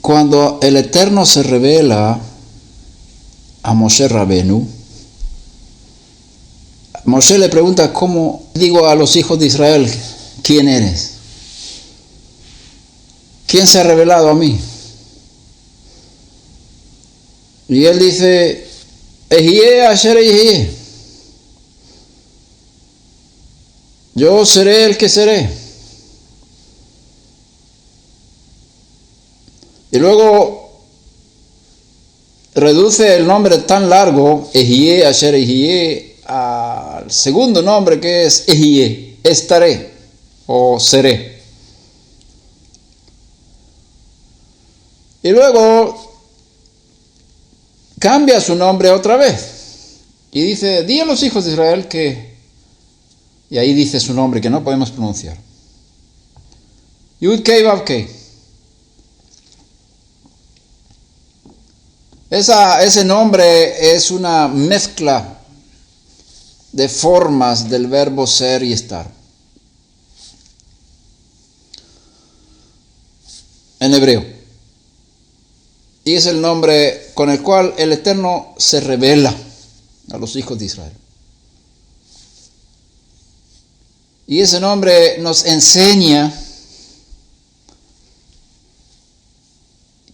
Cuando el Eterno se revela a Moshe Rabenu, Moshe le pregunta, ¿cómo digo a los hijos de Israel, quién eres? ¿Quién se ha revelado a mí? Y él dice, Ejie Asher Ejie. Yo seré el que seré. Y luego reduce el nombre tan largo, Ejie Asher Ejie, al segundo nombre que es Ejie, estaré o seré. Y luego cambia su nombre otra vez y dice, di a los hijos de Israel que, y ahí dice su nombre que no podemos pronunciar, Yud Kei Vav Kei. Ese nombre es una mezcla de formas del verbo ser y estar. En hebreo. Y es el nombre con el cual el Eterno se revela a los hijos de Israel. Y ese nombre nos enseña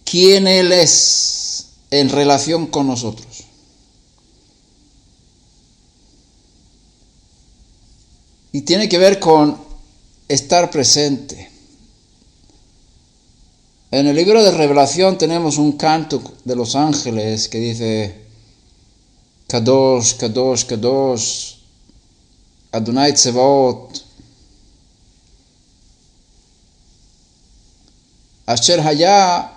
quién Él es en relación con nosotros. Y tiene que ver con estar presente. En el libro de Revelación tenemos un canto de los ángeles que dice Kadosh, Kadosh, Kadosh, Adonai Tsevaot, Asher Haya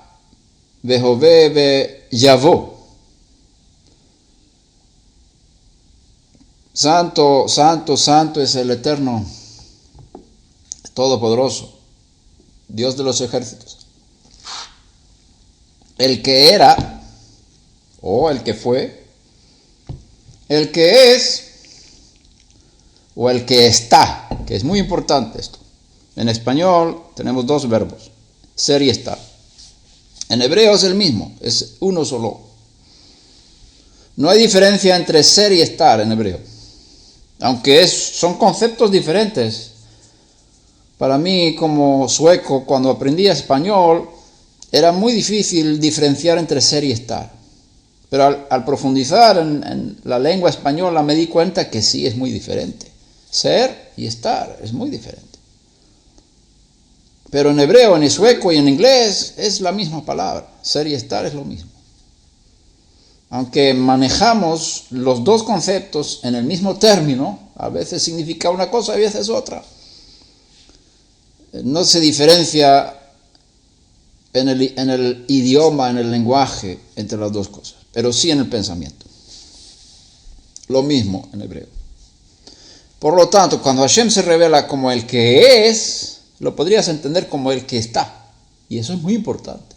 Vehove Yavo. Santo, santo, santo es el Eterno, Todopoderoso, Dios de los ejércitos. El que era, o el que fue, el que es, o el que está, que es muy importante esto. En español tenemos dos verbos, ser y estar. En hebreo es el mismo, es uno solo. No hay diferencia entre ser y estar en hebreo, aunque son conceptos diferentes. Para mí, como sueco, cuando aprendí español, era muy difícil diferenciar entre ser y estar. Pero al profundizar en la lengua española me di cuenta que sí es muy diferente. Ser y estar es muy diferente. Pero en hebreo, en sueco y en inglés es la misma palabra. Ser y estar es lo mismo. Aunque manejamos los dos conceptos en el mismo término, a veces significa una cosa y a veces otra. No se diferencia en el idioma, en el lenguaje, entre las dos cosas, pero sí en el pensamiento. Lo mismo en hebreo. Por lo tanto, cuando Hashem se revela como el que es, lo podrías entender como el que está. Y eso es muy importante.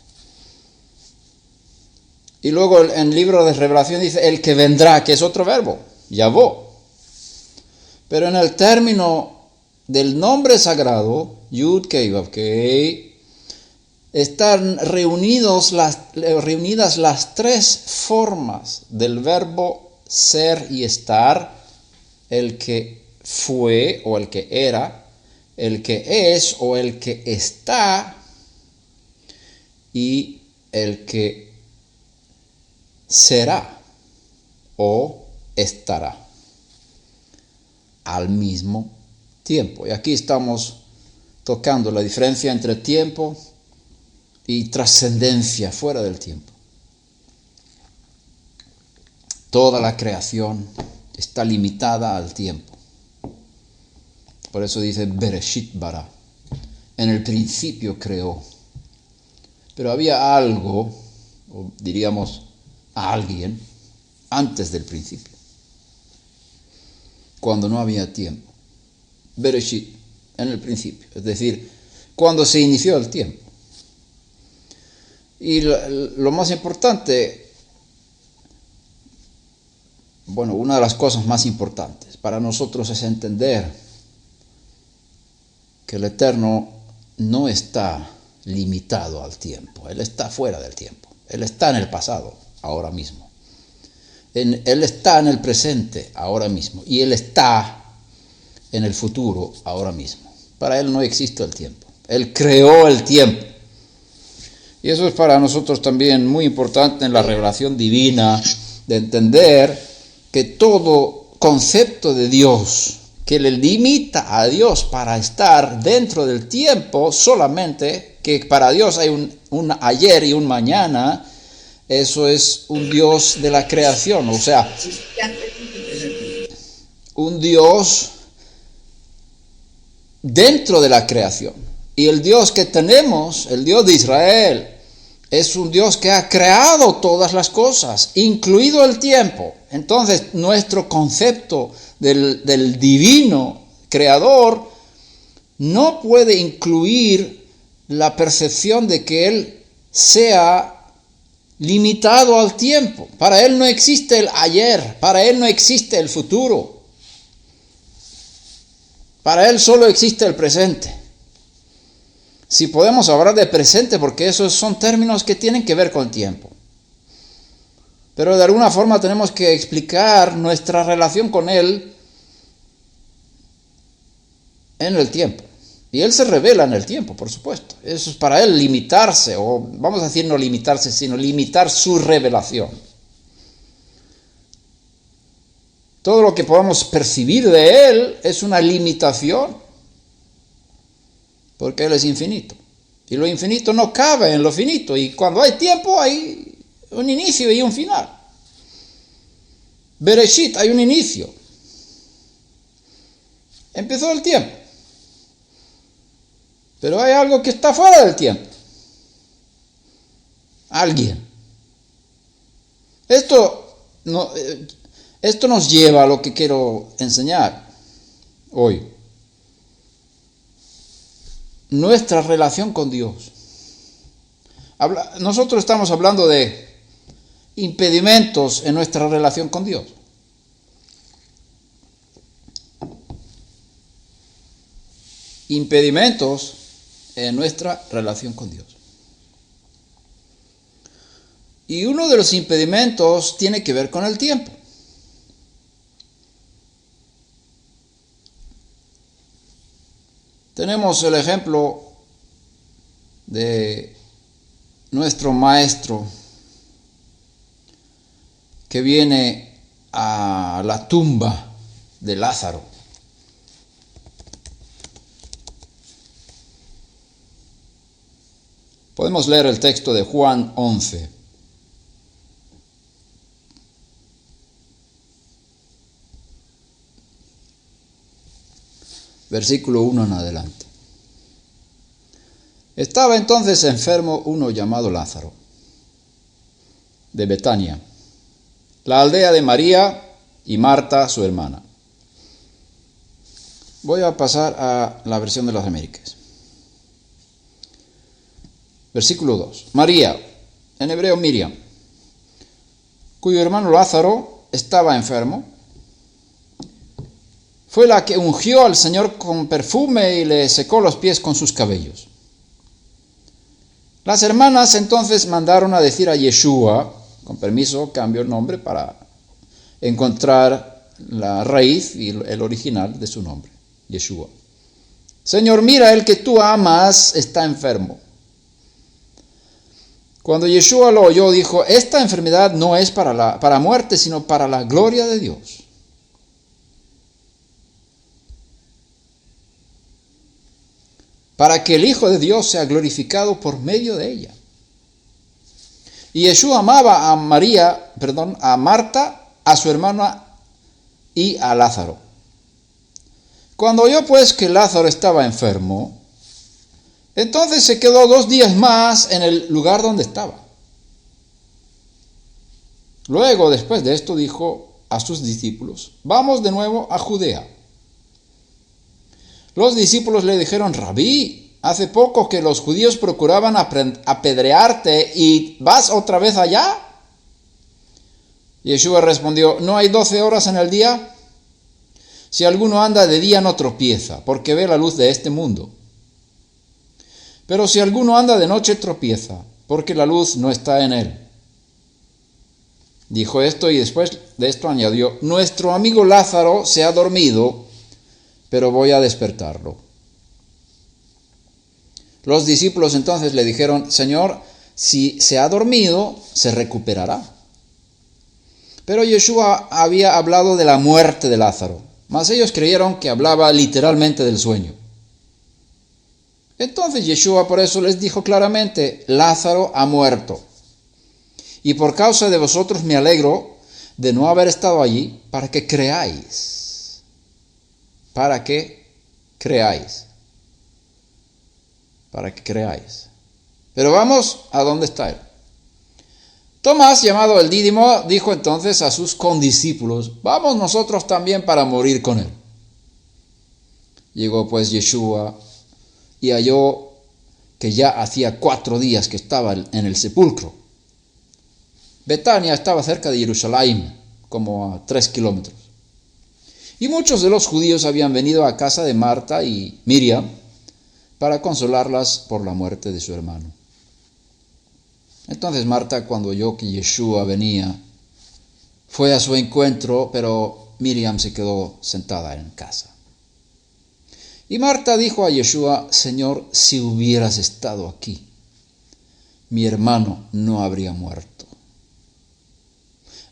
Y luego en el libro de Revelación dice el que vendrá, que es otro verbo, Yavó. Pero en el término del nombre sagrado, Yud Kei Vav Kei, están reunidas las tres formas del verbo ser y estar, el que fue o el que era, el que es o el que está y el que será o estará al mismo tiempo. Y aquí estamos tocando la diferencia entre tiempo y trascendencia fuera del tiempo. Toda la creación está limitada al tiempo. Por eso dice Bereshit bara. En el principio creó. Pero había algo, o diríamos alguien, antes del principio. Cuando no había tiempo. Bereshit, en el principio. Es decir, cuando se inició el tiempo. Y lo más importante, bueno, una de las cosas más importantes para nosotros es entender que el Eterno no está limitado al tiempo. Él está fuera del tiempo. Él está en el pasado, ahora mismo. Él está en el presente, ahora mismo. Y Él está en el futuro, ahora mismo. Para Él no existe el tiempo. Él creó el tiempo. Y eso es para nosotros también muy importante en la revelación divina, de entender que todo concepto de Dios que le limita a Dios para estar dentro del tiempo, solamente que para Dios hay un ayer y un mañana, eso es un Dios de la creación, o sea, un Dios dentro de la creación. Y el Dios que tenemos, el Dios de Israel, es un Dios que ha creado todas las cosas, incluido el tiempo. Entonces, nuestro concepto del divino creador no puede incluir la percepción de que Él sea limitado al tiempo. Para Él no existe el ayer, para Él no existe el futuro. Para Él solo existe el presente. Si podemos hablar de presente, porque esos son términos que tienen que ver con tiempo. Pero de alguna forma tenemos que explicar nuestra relación con Él en el tiempo. Y Él se revela en el tiempo, por supuesto. Eso es para Él limitarse, o vamos a decir no limitarse, sino limitar su revelación. Todo lo que podamos percibir de Él es una limitación. Porque Él es infinito. Y lo infinito no cabe en lo finito. Y cuando hay tiempo hay un inicio y un final. Bereshit, hay un inicio. Empezó el tiempo. Pero hay algo que está fuera del tiempo. Alguien. Esto nos lleva a lo que quiero enseñar hoy. Nuestra relación con Dios. Nosotros estamos hablando de impedimentos en nuestra relación con Dios. Impedimentos en nuestra relación con Dios. Y uno de los impedimentos tiene que ver con el tiempo. Tenemos el ejemplo de nuestro maestro que viene a la tumba de Lázaro. Podemos leer el texto de Juan 11. Versículo 1 en adelante. Estaba entonces enfermo uno llamado Lázaro, de Betania, la aldea de María y Marta, su hermana. Voy a pasar a la versión de las Américas. Versículo 2. María, en hebreo Miriam, cuyo hermano Lázaro estaba enfermo, fue la que ungió al Señor con perfume y le secó los pies con sus cabellos. Las hermanas entonces mandaron a decir a Yeshua, con permiso, cambio el nombre para encontrar la raíz y el original de su nombre, Yeshua. Señor, mira, el que tú amas está enfermo. Cuando Yeshua lo oyó, dijo, esta enfermedad no es para muerte, sino para la gloria de Dios. Para que el Hijo de Dios sea glorificado por medio de ella. Y Yeshua amaba a Marta, a su hermana y a Lázaro. Cuando oyó pues que Lázaro estaba enfermo, entonces se quedó 2 días más en el lugar donde estaba. Luego, después de esto, dijo a sus discípulos, vamos de nuevo a Judea. Los discípulos le dijeron, Rabí, hace poco que los judíos procuraban apedrearte y vas otra vez allá. Yeshua respondió, ¿no hay 12 horas en el día? Si alguno anda de día no tropieza, porque ve la luz de este mundo. Pero si alguno anda de noche tropieza, porque la luz no está en él. Dijo esto y después de esto añadió, nuestro amigo Lázaro se ha dormido, pero voy a despertarlo. Los discípulos entonces le dijeron, Señor, si se ha dormido, se recuperará. Pero Yeshua había hablado de la muerte de Lázaro, mas ellos creyeron que hablaba literalmente del sueño. Entonces Yeshua por eso les dijo claramente, Lázaro ha muerto. Y por causa de vosotros me alegro de no haber estado allí, para que creáis. Para que creáis. Para que creáis. Pero vamos a dónde está él. Tomás, llamado el Dídimo, dijo entonces a sus condiscípulos, vamos nosotros también para morir con él. Llegó pues Yeshua y halló que ya hacía 4 días que estaba en el sepulcro. Betania estaba cerca de Jerusalén, como a 3 kilómetros. Y muchos de los judíos habían venido a casa de Marta y Miriam para consolarlas por la muerte de su hermano. Entonces Marta, cuando oyó que Yeshua venía, fue a su encuentro, pero Miriam se quedó sentada en casa. Y Marta dijo a Yeshua, Señor, si hubieras estado aquí, mi hermano no habría muerto.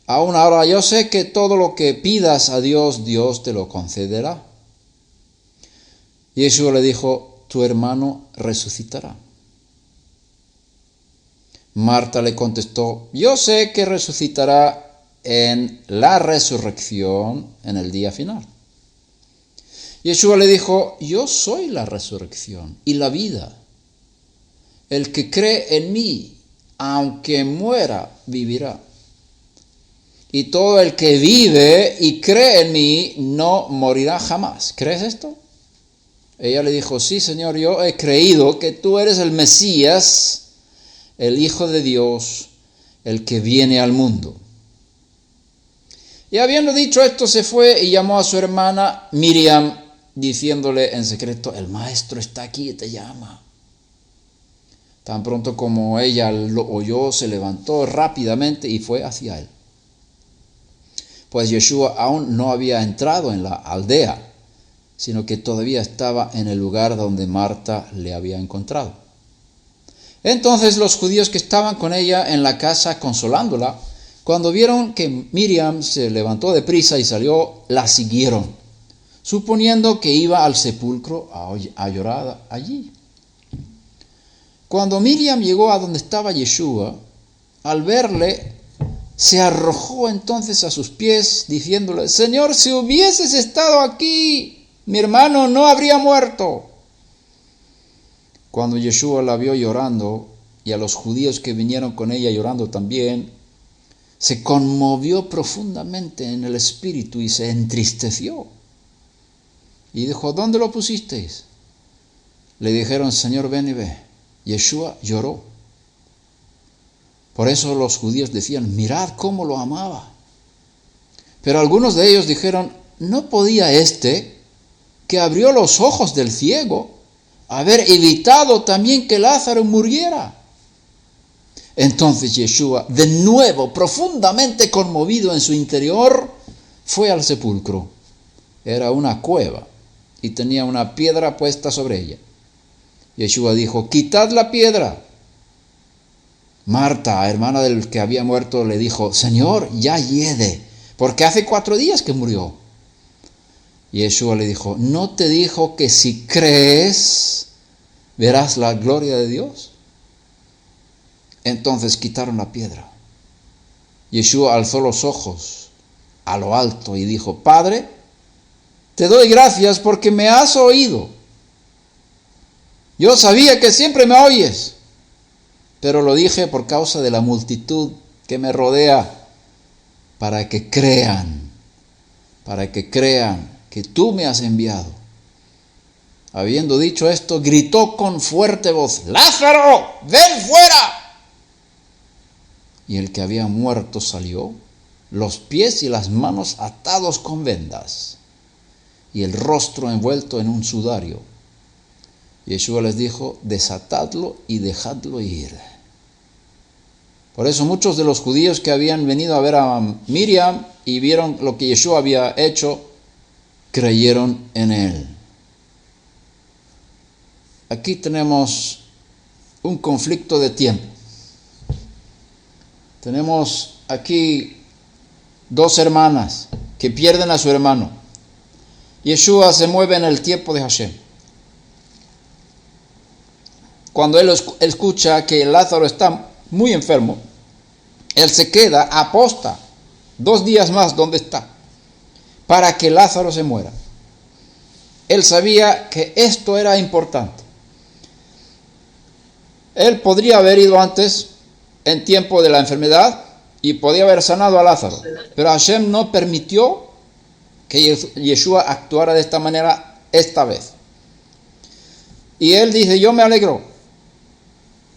Aún ahora yo sé que todo lo que pidas a Dios, Dios te lo concederá. Yeshua le dijo, tu hermano resucitará. Marta le contestó, yo sé que resucitará en la resurrección en el día final. Yeshua le dijo, yo soy la resurrección y la vida. El que cree en mí, aunque muera, vivirá. Y todo el que vive y cree en mí, no morirá jamás. ¿Crees esto? Ella le dijo, sí, Señor, yo he creído que tú eres el Mesías, el Hijo de Dios, el que viene al mundo. Y habiendo dicho esto, se fue y llamó a su hermana Miriam, diciéndole en secreto, el maestro está aquí y te llama. Tan pronto como ella lo oyó, se levantó rápidamente y fue hacia él. Pues Yeshua aún no había entrado en la aldea, sino que todavía estaba en el lugar donde Marta le había encontrado. Entonces los judíos que estaban con ella en la casa consolándola, cuando vieron que Miriam se levantó deprisa y salió, la siguieron, suponiendo que iba al sepulcro a llorar allí. Cuando Miriam llegó a donde estaba Yeshua, al verle, se arrojó entonces a sus pies, diciéndole, Señor, si hubieses estado aquí, mi hermano no habría muerto. Cuando Yeshua la vio llorando, y a los judíos que vinieron con ella llorando también, se conmovió profundamente en el espíritu y se entristeció. Y dijo, ¿dónde lo pusisteis? Le dijeron, Señor, ven y ve. Yeshua lloró. Por eso los judíos decían, mirad cómo lo amaba. Pero algunos de ellos dijeron, ¿no podía este, que abrió los ojos del ciego, haber evitado también que Lázaro muriera? Entonces Yeshua, de nuevo, profundamente conmovido en su interior, fue al sepulcro. Era una cueva y tenía una piedra puesta sobre ella. Yeshua dijo, quitad la piedra. Marta, hermana del que había muerto, le dijo, Señor, ya hiede, porque hace 4 días que murió. Yeshua le dijo, ¿no te dijo que si crees, verás la gloria de Dios? Entonces quitaron la piedra. Yeshua alzó los ojos a lo alto y dijo, Padre, te doy gracias porque me has oído. Yo sabía que siempre me oyes, pero lo dije por causa de la multitud que me rodea, para que crean que tú me has enviado. Habiendo dicho esto, gritó con fuerte voz, ¡Lázaro, ven fuera! Y el que había muerto salió, los pies y las manos atados con vendas, y el rostro envuelto en un sudario. Yeshua les dijo, desatadlo y dejadlo ir. Por eso muchos de los judíos que habían venido a ver a Miriam y vieron lo que Yeshua había hecho, creyeron en él. Aquí tenemos un conflicto de tiempo. Tenemos aquí dos hermanas que pierden a su hermano. Yeshua se mueve en el tiempo de Hashem. Cuando él escucha que Lázaro está muy enfermo, él se queda, aposta 2 días más donde está, para que Lázaro se muera. Él sabía que esto era importante. Él podría haber ido antes, en tiempo de la enfermedad, y podía haber sanado a Lázaro, pero Hashem no permitió que Yeshua actuara de esta manera esta vez. Y él dice, yo me alegro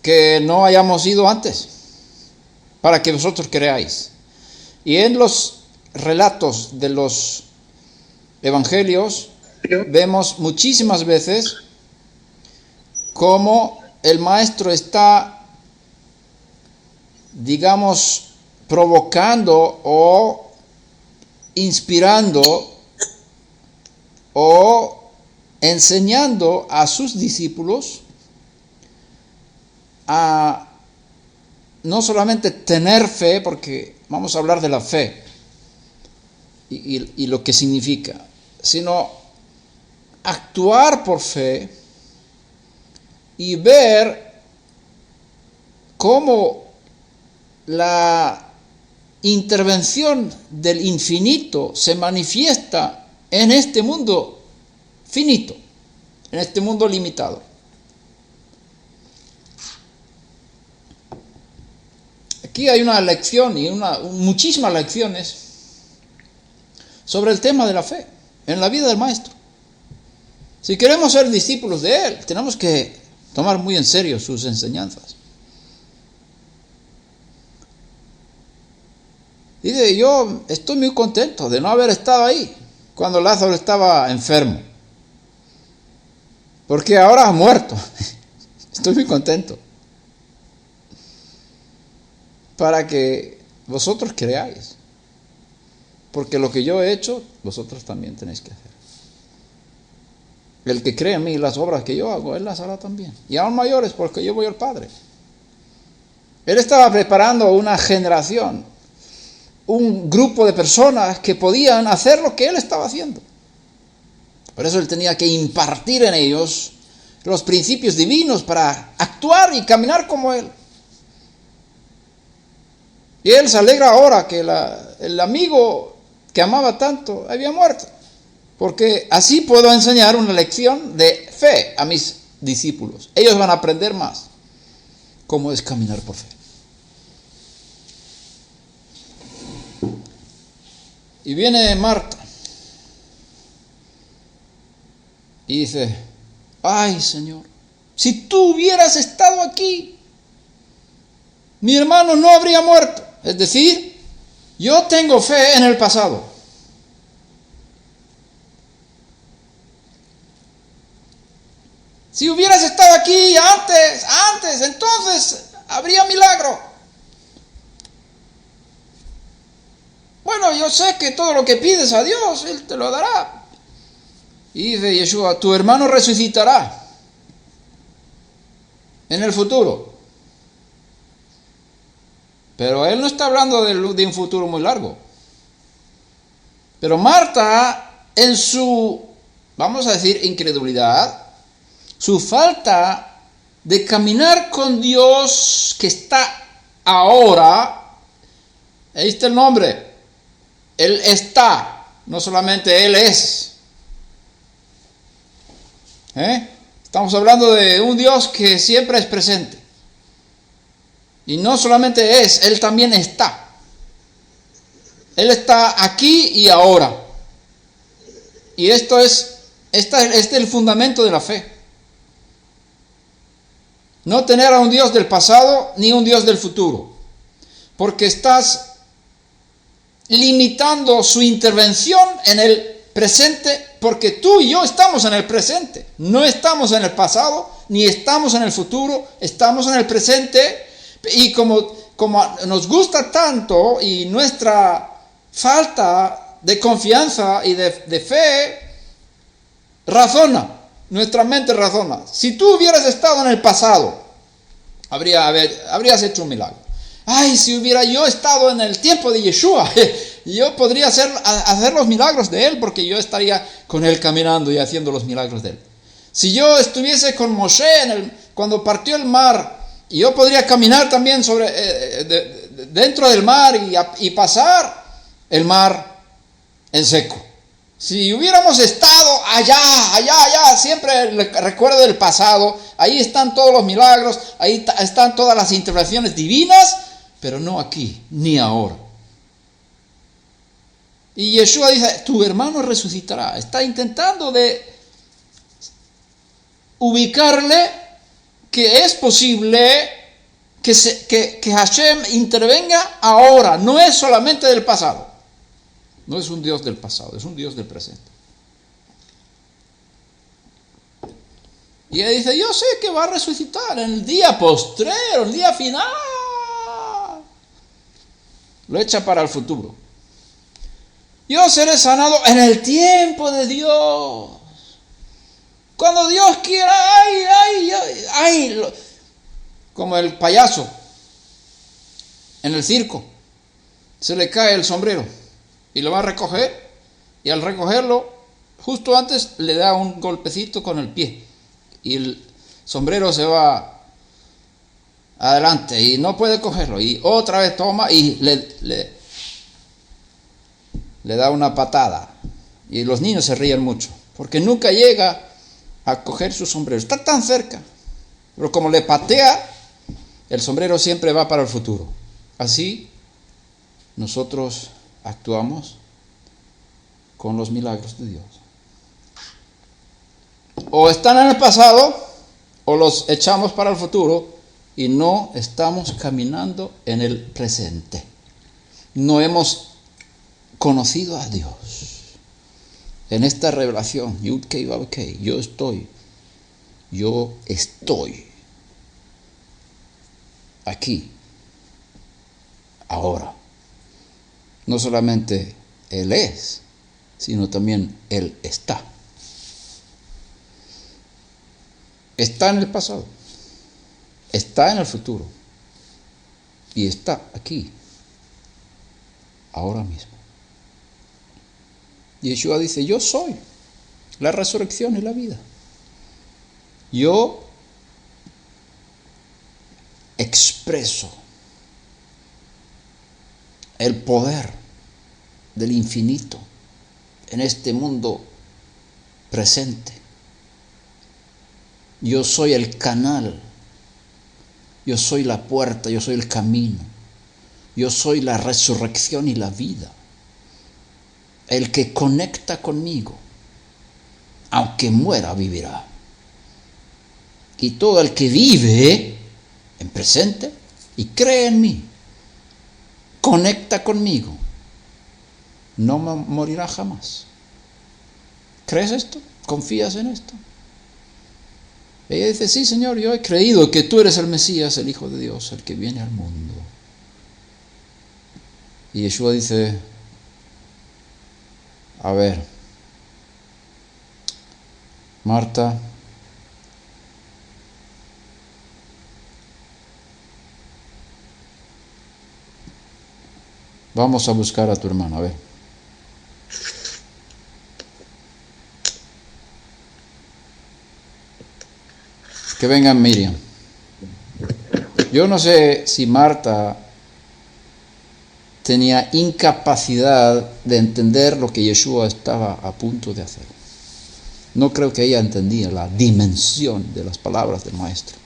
que no hayamos ido antes, para que vosotros creáis. Y en los relatos de los evangelios vemos muchísimas veces cómo el maestro está, digamos, provocando o inspirando o enseñando a sus discípulos a no solamente tener fe, porque vamos a hablar de la fe y lo que significa, sino actuar por fe y ver cómo la intervención del infinito se manifiesta en este mundo finito, en este mundo limitado. Aquí hay una lección y muchísimas lecciones sobre el tema de la fe en la vida del maestro. Si queremos ser discípulos de él, tenemos que tomar muy en serio sus enseñanzas. Dice, yo estoy muy contento de no haber estado ahí cuando Lázaro estaba enfermo, porque ahora ha muerto. Estoy muy contento, para que vosotros creáis, porque lo que yo he hecho, vosotros también tenéis que hacer. El que cree en mí, las obras que yo hago, él las hará también, y aún mayores, porque yo voy al Padre. Él estaba preparando una generación, un grupo de personas que podían hacer lo que él estaba haciendo. Por eso él tenía que impartir en ellos los principios divinos para actuar y caminar como él. Y él se alegra ahora que el amigo que amaba tanto había muerto, porque así puedo enseñar una lección de fe a mis discípulos. Ellos van a aprender más cómo es caminar por fe. Y viene Marta y dice, ay Señor, si tú hubieras estado aquí, mi hermano no habría muerto. Es decir, yo tengo fe en el pasado. Si hubieras estado aquí antes, entonces habría milagro. Bueno, yo sé que todo lo que pides a Dios, Él te lo dará. Y dice Yeshua, tu hermano resucitará en el futuro. Pero Él no está hablando de un futuro muy largo. Pero Marta, en su, vamos a decir, incredulidad, su falta de caminar con Dios que está ahora, ahí está el nombre. Él está, no solamente Él es. Estamos hablando de un Dios que siempre es presente. Y no solamente es, Él también está. Él está aquí y ahora. Y este es el fundamento de la fe. No tener a un Dios del pasado ni un Dios del futuro. Porque estás limitando su intervención en el presente porque tú y yo estamos en el presente. No estamos en el pasado, ni estamos en el futuro, estamos en el presente. Y como nos gusta tanto y nuestra falta de confianza y de fe razona, nuestra mente razona. Si tú hubieras estado en el pasado, habrías hecho un milagro. Ay, si hubiera yo estado en el tiempo de Yeshua, yo podría hacer los milagros de él, porque yo estaría con él caminando y haciendo los milagros de él. Si yo estuviese con Moshe cuando partió el mar, yo podría caminar también dentro del mar y pasar el mar en seco. Si hubiéramos estado allá, siempre recuerdo del pasado, ahí están todos los milagros, ahí están todas las intervenciones divinas, pero no aquí, ni ahora. Y Yeshua dice, tu hermano resucitará. Está intentando de ubicarle que es posible que Hashem intervenga ahora, no es solamente del pasado. No es un Dios del pasado, es un Dios del presente. Y él dice, yo sé que va a resucitar en el día postrero, el día final. Lo echa para el futuro. Yo seré sanado en el tiempo de Dios. Cuando Dios quiera, como el payaso en el circo, se le cae el sombrero y lo va a recoger, y al recogerlo, justo antes le da un golpecito con el pie y el sombrero se va adelante y no puede cogerlo, y otra vez toma y le da una patada, y los niños se ríen mucho porque nunca llega a coger su sombrero, está tan cerca, pero como le patea, el sombrero siempre va para el futuro. Así nosotros actuamos con los milagros de Dios. O están en el pasado o los echamos para el futuro y no estamos caminando en el presente. No hemos conocido a Dios. En esta revelación, Yud Kei Vav Kei, yo estoy aquí, ahora. No solamente Él es, sino también Él está. Está en el pasado, está en el futuro y está aquí, ahora mismo. Yeshua dice, yo soy la resurrección y la vida. Yo expreso el poder del infinito en este mundo presente. Yo soy el canal, yo soy la puerta, yo soy el camino, yo soy la resurrección y la vida. El que conecta conmigo, aunque muera, vivirá. Y todo el que vive en presente y cree en mí, conecta conmigo, no morirá jamás. ¿Crees esto? ¿Confías en esto? Ella dice, sí, Señor, yo he creído que tú eres el Mesías, el Hijo de Dios, el que viene al mundo. Y Yeshua dice, a ver, Marta, vamos a buscar a tu hermano, a ver. Que venga Miriam. Yo no sé si Marta tenía incapacidad de entender lo que Yeshua estaba a punto de hacer. No creo que ella entendía la dimensión de las palabras del Maestro.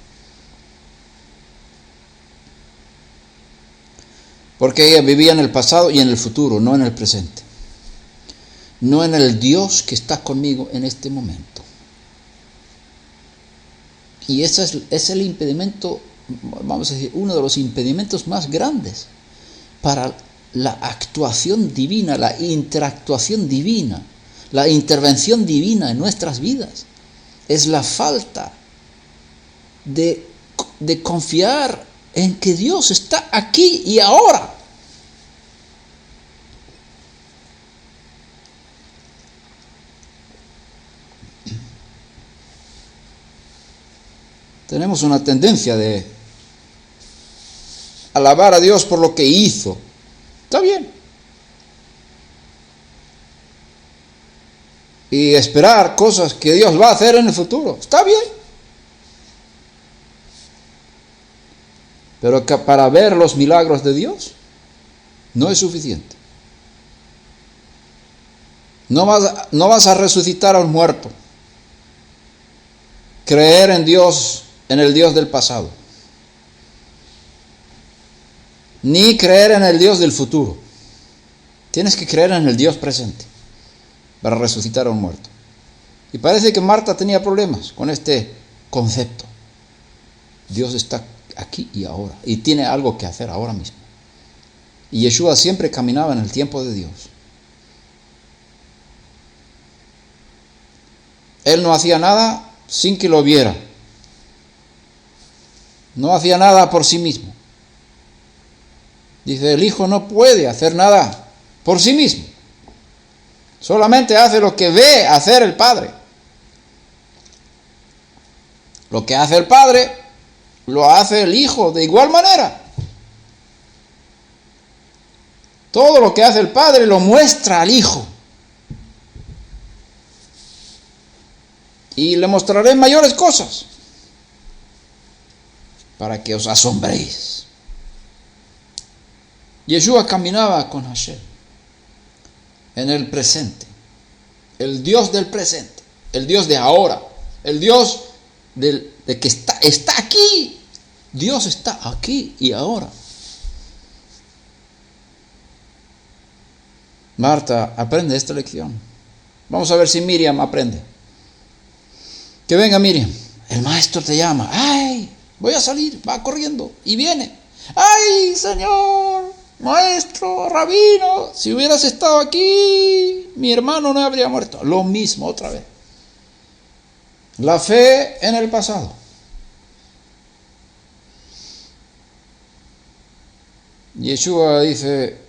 Porque ella vivía en el pasado y en el futuro, no en el presente. No en el Dios que está conmigo en este momento. Y ese es el impedimento, vamos a decir, uno de los impedimentos más grandes para la actuación divina, la interactuación divina, la intervención divina en nuestras vidas. Es la falta de confiar en que Dios está aquí y ahora. Tenemos una tendencia de alabar a Dios por lo que hizo. Está bien. Y esperar cosas que Dios va a hacer en el futuro. Está bien. Pero que para ver los milagros de Dios no es suficiente. No vas a resucitar a un muerto. Creer en Dios, en el Dios del pasado. Ni creer en el Dios del futuro. Tienes que creer en el Dios presente para resucitar a un muerto. Y parece que Marta tenía problemas con este concepto. Dios está aquí y ahora, y tiene algo que hacer ahora mismo. Y Yeshua siempre caminaba en el tiempo de Dios. Él no hacía nada sin que lo viera. No hacía nada por sí mismo. Dice, el Hijo no puede hacer nada por sí mismo. Solamente hace lo que ve hacer el Padre. Lo que hace el Padre, lo hace el Hijo de igual manera. Todo lo que hace el Padre lo muestra al Hijo. Y le mostraré mayores cosas para que os asombréis. Yeshua caminaba con Hashem en el presente, el Dios del presente, el Dios de ahora, el Dios de que está aquí. Dios está aquí y ahora. Marta aprende esta lección. Vamos a ver si Miriam aprende. Que venga Miriam, el maestro te llama. ¡Ay! Voy a salir, va corriendo y viene. ¡Ay, Señor! Maestro, rabino, si hubieras estado aquí, mi hermano no habría muerto. Lo mismo otra vez. La fe en el pasado. Yeshua dice,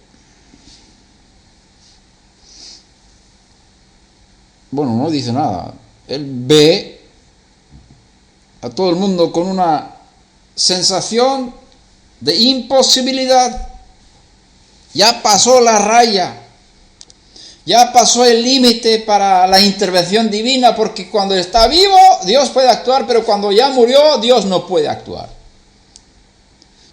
bueno, no dice nada. Él ve a todo el mundo con una sensación de imposibilidad. Ya pasó la raya, ya pasó el límite para la intervención divina, porque cuando está vivo Dios puede actuar, pero cuando ya murió Dios no puede actuar.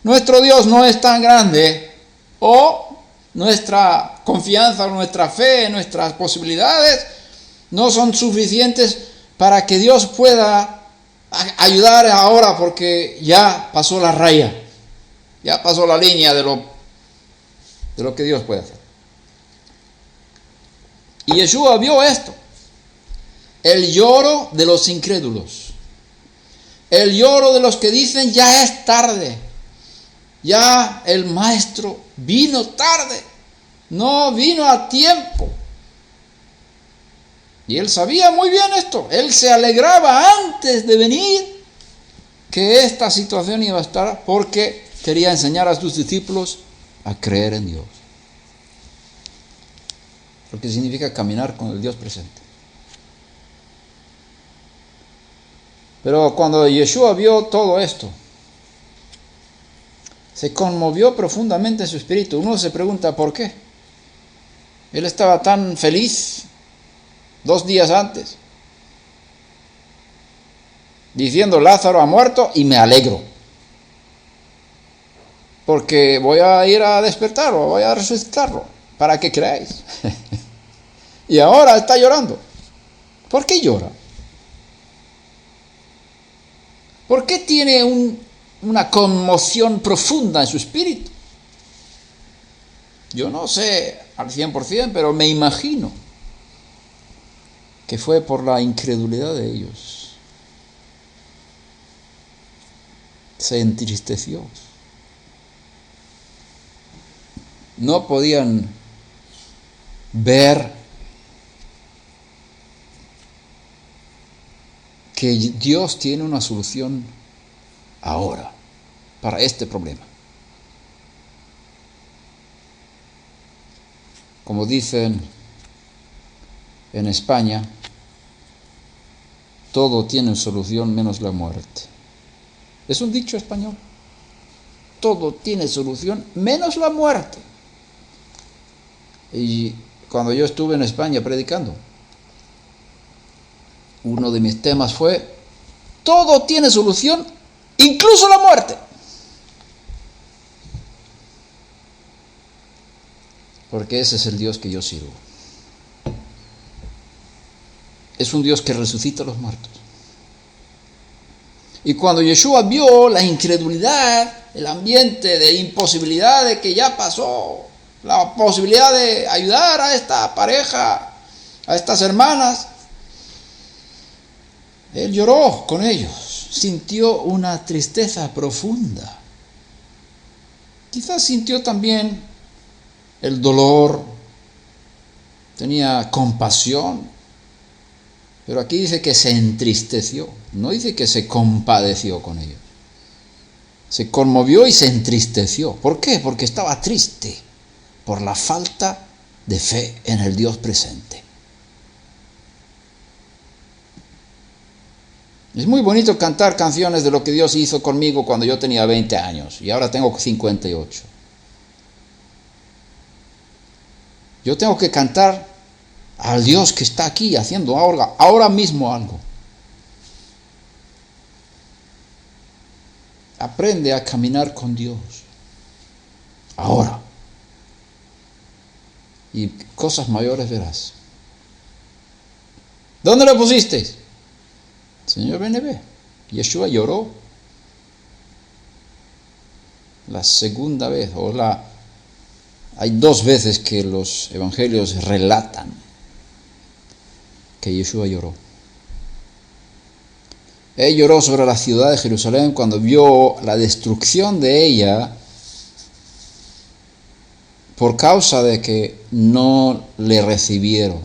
Nuestro Dios no es tan grande, o nuestra confianza, nuestra fe, nuestras posibilidades no son suficientes para que Dios pueda ayudar ahora, porque ya pasó la raya, ya pasó la línea de lo que Dios puede hacer. Y Yeshua vio esto, el lloro de los incrédulos, el lloro de los que dicen ya es tarde, ya el maestro vino tarde, no vino a tiempo. Y él sabía muy bien esto, él se alegraba antes de venir que esta situación iba a estar, porque quería enseñar a sus discípulos a creer en Dios. Lo que significa caminar con el Dios presente. Pero cuando Yeshua vio todo esto, se conmovió profundamente en su espíritu. Uno se pregunta ¿por qué? Él estaba tan feliz 2 días antes, diciendo Lázaro ha muerto y me alegro, porque voy a ir a despertarlo, voy a resucitarlo, para que creáis. Y ahora está llorando. ¿Por qué llora? ¿Por qué tiene una conmoción profunda en su espíritu? Yo no sé al 100%, pero me imagino que fue por la incredulidad de ellos. Se entristeció. No podían ver que Dios tiene una solución ahora para este problema. Como dicen en España, todo tiene solución menos la muerte. Es un dicho español. Todo tiene solución menos la muerte. Y cuando yo estuve en España predicando, uno de mis temas fue: todo tiene solución, incluso la muerte. Porque ese es el Dios que yo sirvo. Es un Dios que resucita a los muertos. Y cuando Yeshua vio la incredulidad, el ambiente de imposibilidad de que ya pasó, la posibilidad de ayudar a esta pareja, a estas hermanas, Él lloró con ellos, sintió una tristeza profunda. Quizás sintió también el dolor, tenía compasión, pero aquí dice que se entristeció, no dice que se compadeció con ellos. Se conmovió y se entristeció. ¿Por qué? Porque estaba triste por la falta de fe en el Dios presente. Es muy bonito cantar canciones de lo que Dios hizo conmigo cuando yo tenía 20 años y ahora tengo 58. Yo tengo que cantar al Dios que está aquí haciendo ahora mismo algo. Aprende a caminar con Dios ahora. Y cosas mayores verás. ¿Dónde lo pusisteis? Señor BNB. Yeshua lloró la segunda vez, hay 2 veces que los evangelios relatan que Yeshua lloró. Él lloró sobre la ciudad de Jerusalén cuando vio la destrucción de ella por causa de que no le recibieron.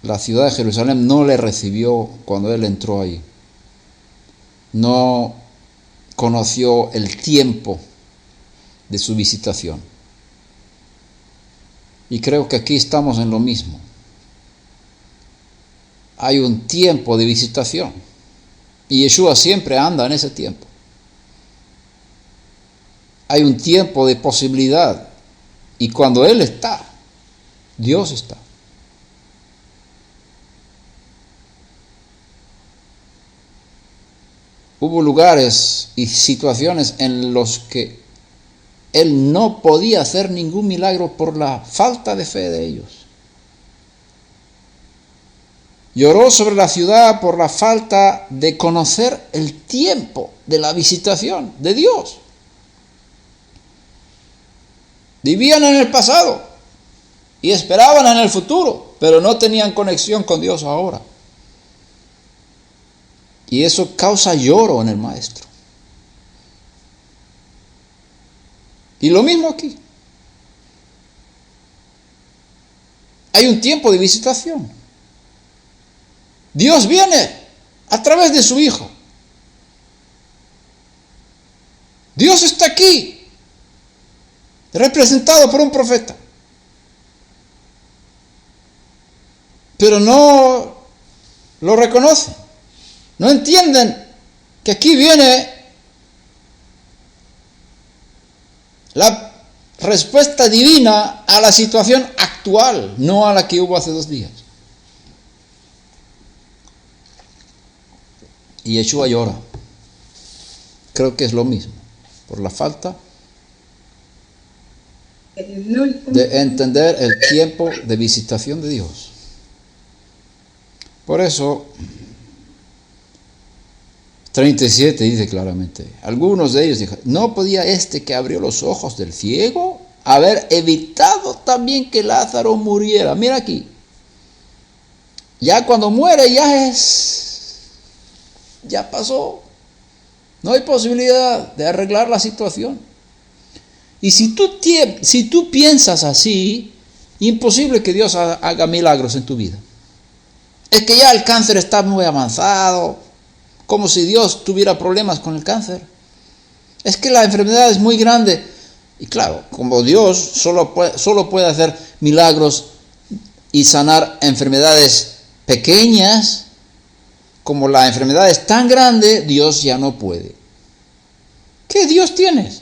La ciudad de Jerusalén no le recibió cuando él entró ahí. No conoció el tiempo de su visitación. Y creo que aquí estamos en lo mismo. Hay un tiempo de visitación y Yeshua siempre anda en ese tiempo. Hay un tiempo de posibilidad y cuando Él está, Dios está. Hubo lugares y situaciones en los que Él no podía hacer ningún milagro por la falta de fe de ellos. Lloró sobre la ciudad por la falta de conocer el tiempo de la visitación de Dios. Vivían en el pasado y esperaban en el futuro, pero no tenían conexión con Dios ahora. Y eso causa lloro en el maestro. Y lo mismo aquí. Hay un tiempo de visitación. Dios viene a través de su Hijo. Dios está aquí, representado por un profeta. Pero no lo reconocen. No entienden que aquí viene la respuesta divina a la situación actual, no a la que hubo hace 2 días. Y Yeshua llora. Creo que es lo mismo, por la falta de entender el tiempo de visitación de Dios. Por eso, 37 dice claramente, algunos de ellos dijeron, ¿no podía este que abrió los ojos del ciego haber evitado también que Lázaro muriera? Mira aquí, ya cuando muere ya pasó, no hay posibilidad de arreglar la situación. Y si tú piensas así, imposible que Dios haga milagros en tu vida. Es que ya el cáncer está muy avanzado, como si Dios tuviera problemas con el cáncer. Es que la enfermedad es muy grande. Y claro, como Dios solo puede hacer milagros y sanar enfermedades pequeñas, como la enfermedad es tan grande, Dios ya no puede. ¿Qué Dios tienes?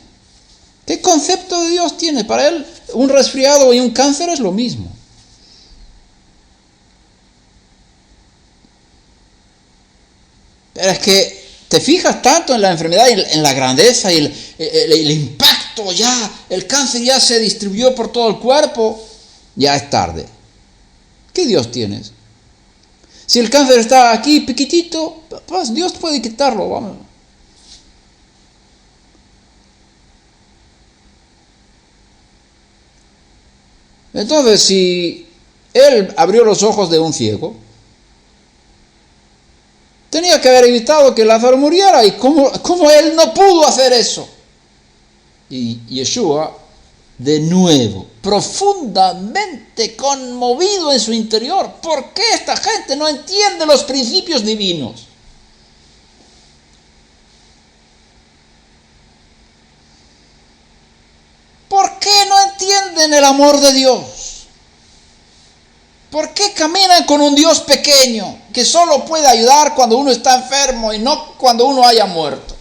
¿Qué concepto de Dios tiene? Para él, un resfriado y un cáncer es lo mismo. Pero es que te fijas tanto en la enfermedad y en la grandeza y el impacto ya, el cáncer ya se distribuyó por todo el cuerpo, ya es tarde. ¿Qué Dios tienes? Si el cáncer está aquí, piquitito, pues Dios puede quitarlo, vamos. Entonces, si Él abrió los ojos de un ciego, tenía que haber evitado que Lázaro muriera. ¿Y cómo Él no pudo hacer eso? Y Yeshua, de nuevo, profundamente conmovido en su interior. ¿Por qué esta gente no entiende los principios divinos? ¿Por qué no entienden el amor de Dios? ¿Por qué caminan con un Dios pequeño que solo puede ayudar cuando uno está enfermo y no cuando uno haya muerto?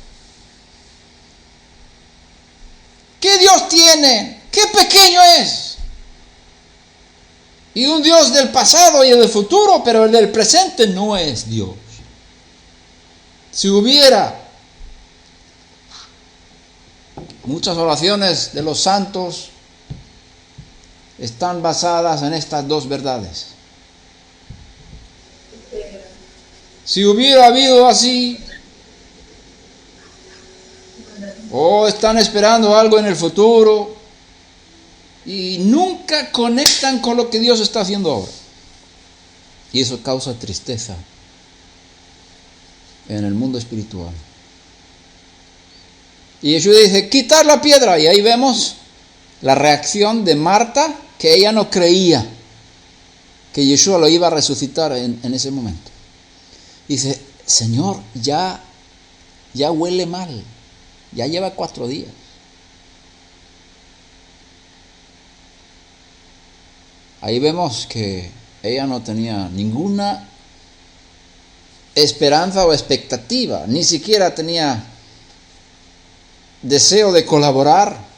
¿Qué Dios tiene? ¿Qué pequeño es? Y un Dios del pasado y del futuro, pero el del presente no es Dios. Si hubiera muchas oraciones de los santos, están basadas en estas dos verdades. Si hubiera habido así, o están esperando algo en el futuro y nunca conectan con lo que Dios está haciendo ahora. Y eso causa tristeza en el mundo espiritual. Y Jesús dice, quitar la piedra. Y ahí vemos la reacción de Marta, que ella no creía que Yeshua lo iba a resucitar en ese momento. Dice, Señor, ya huele mal, ya lleva 4 días. Ahí vemos que ella no tenía ninguna esperanza o expectativa, ni siquiera tenía deseo de colaborar.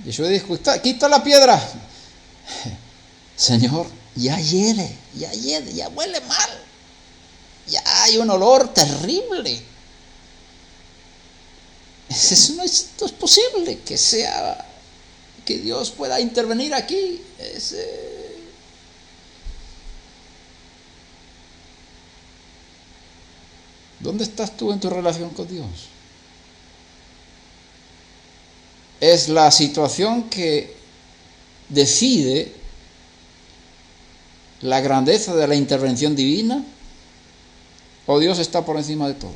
Yeshua dijo, quita la piedra. Señor, ya hiede, ya huele mal. Ya hay un olor terrible. No es posible que Dios pueda intervenir aquí. ¿Dónde estás tú en tu relación con Dios? Es la situación que decide la grandeza de la intervención divina, o Dios está por encima de todo.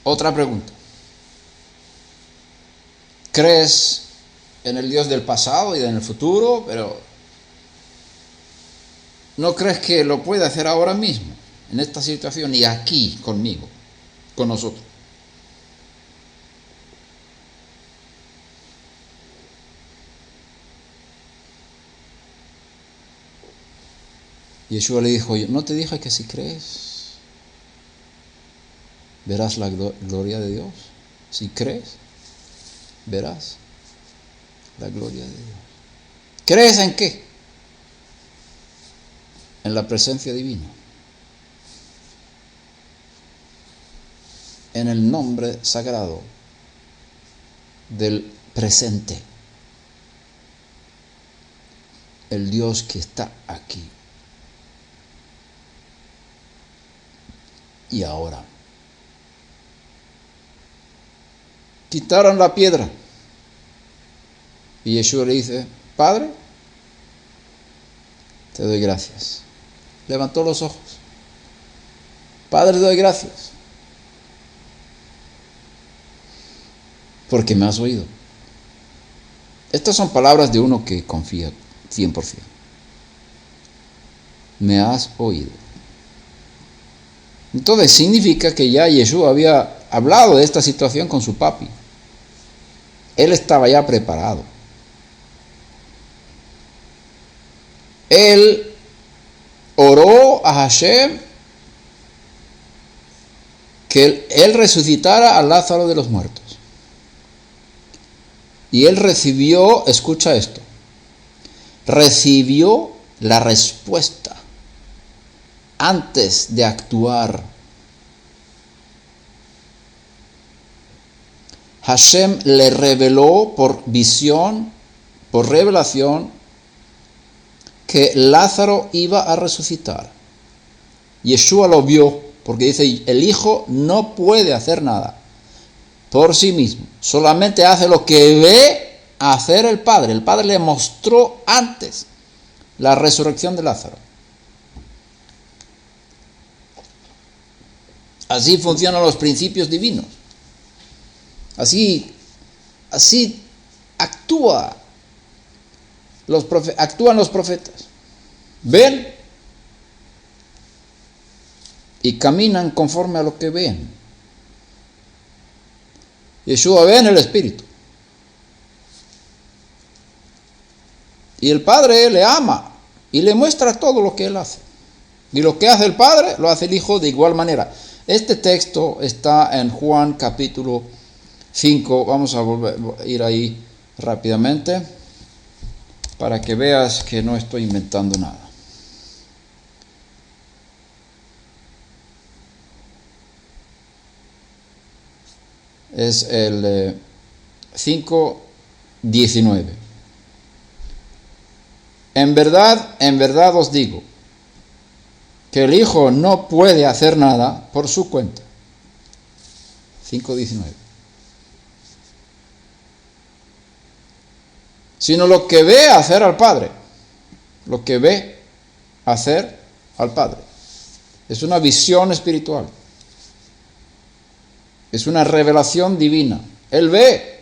Otra pregunta. ¿Crees en el Dios del pasado y en el futuro, pero no crees que lo puede hacer ahora mismo, en esta situación y aquí conmigo, con nosotros? Yeshua le dijo, ¿no te dije que si crees verás la gloria de Dios? Si crees, verás la gloria de Dios. ¿Crees en qué? En la presencia divina. En el nombre sagrado del presente. El Dios que está aquí. Y ahora. Quitaron la piedra. Y Yeshua le dice, Padre, te doy gracias. Levantó los ojos. Padre, te doy gracias. Porque me has oído. Estas son palabras de uno que confía 100%. Me has oído. Entonces significa que ya Yeshua había hablado de esta situación con su papi. Él estaba ya preparado. Él oró a Hashem que él resucitara a Lázaro de los muertos. Y él recibió, escucha esto, recibió la respuesta antes de actuar. Hashem le reveló por visión, por revelación, que Lázaro iba a resucitar. Yeshua lo vio, porque dice, el Hijo no puede hacer nada por sí mismo, solamente hace lo que ve hacer el Padre. El Padre le mostró antes la resurrección de Lázaro. Así funcionan los principios divinos. Así actúan los profetas. Ven y caminan conforme a lo que ven. Yeshua ve en el Espíritu. Y el Padre le ama y le muestra todo lo que Él hace. Y lo que hace el Padre, lo hace el Hijo de igual manera. Este texto está en Juan capítulo 5. Vamos a ir ahí rápidamente para que veas que no estoy inventando nada. Es el 5:19. En verdad os digo que el Hijo no puede hacer nada por su cuenta. 5:19. Sino lo que ve hacer al Padre. Lo que ve hacer al Padre. Es una visión espiritual. Es una revelación divina. Él ve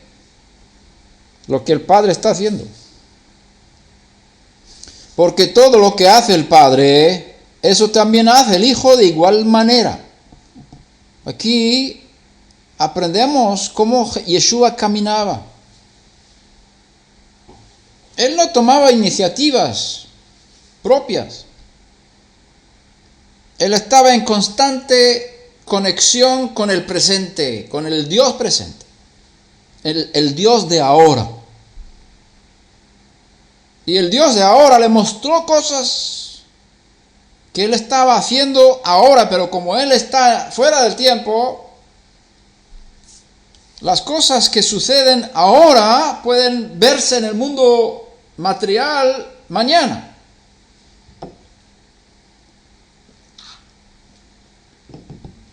lo que el Padre está haciendo. Porque todo lo que hace el Padre, eso también hace el Hijo de igual manera. Aquí aprendemos cómo Yeshua caminaba. Él no tomaba iniciativas propias. Él estaba en constante conexión con el presente, con el Dios presente, el Dios de ahora. Y el Dios de ahora le mostró cosas que Él estaba haciendo ahora, pero como Él está fuera del tiempo, las cosas que suceden ahora pueden verse en el mundo material mañana.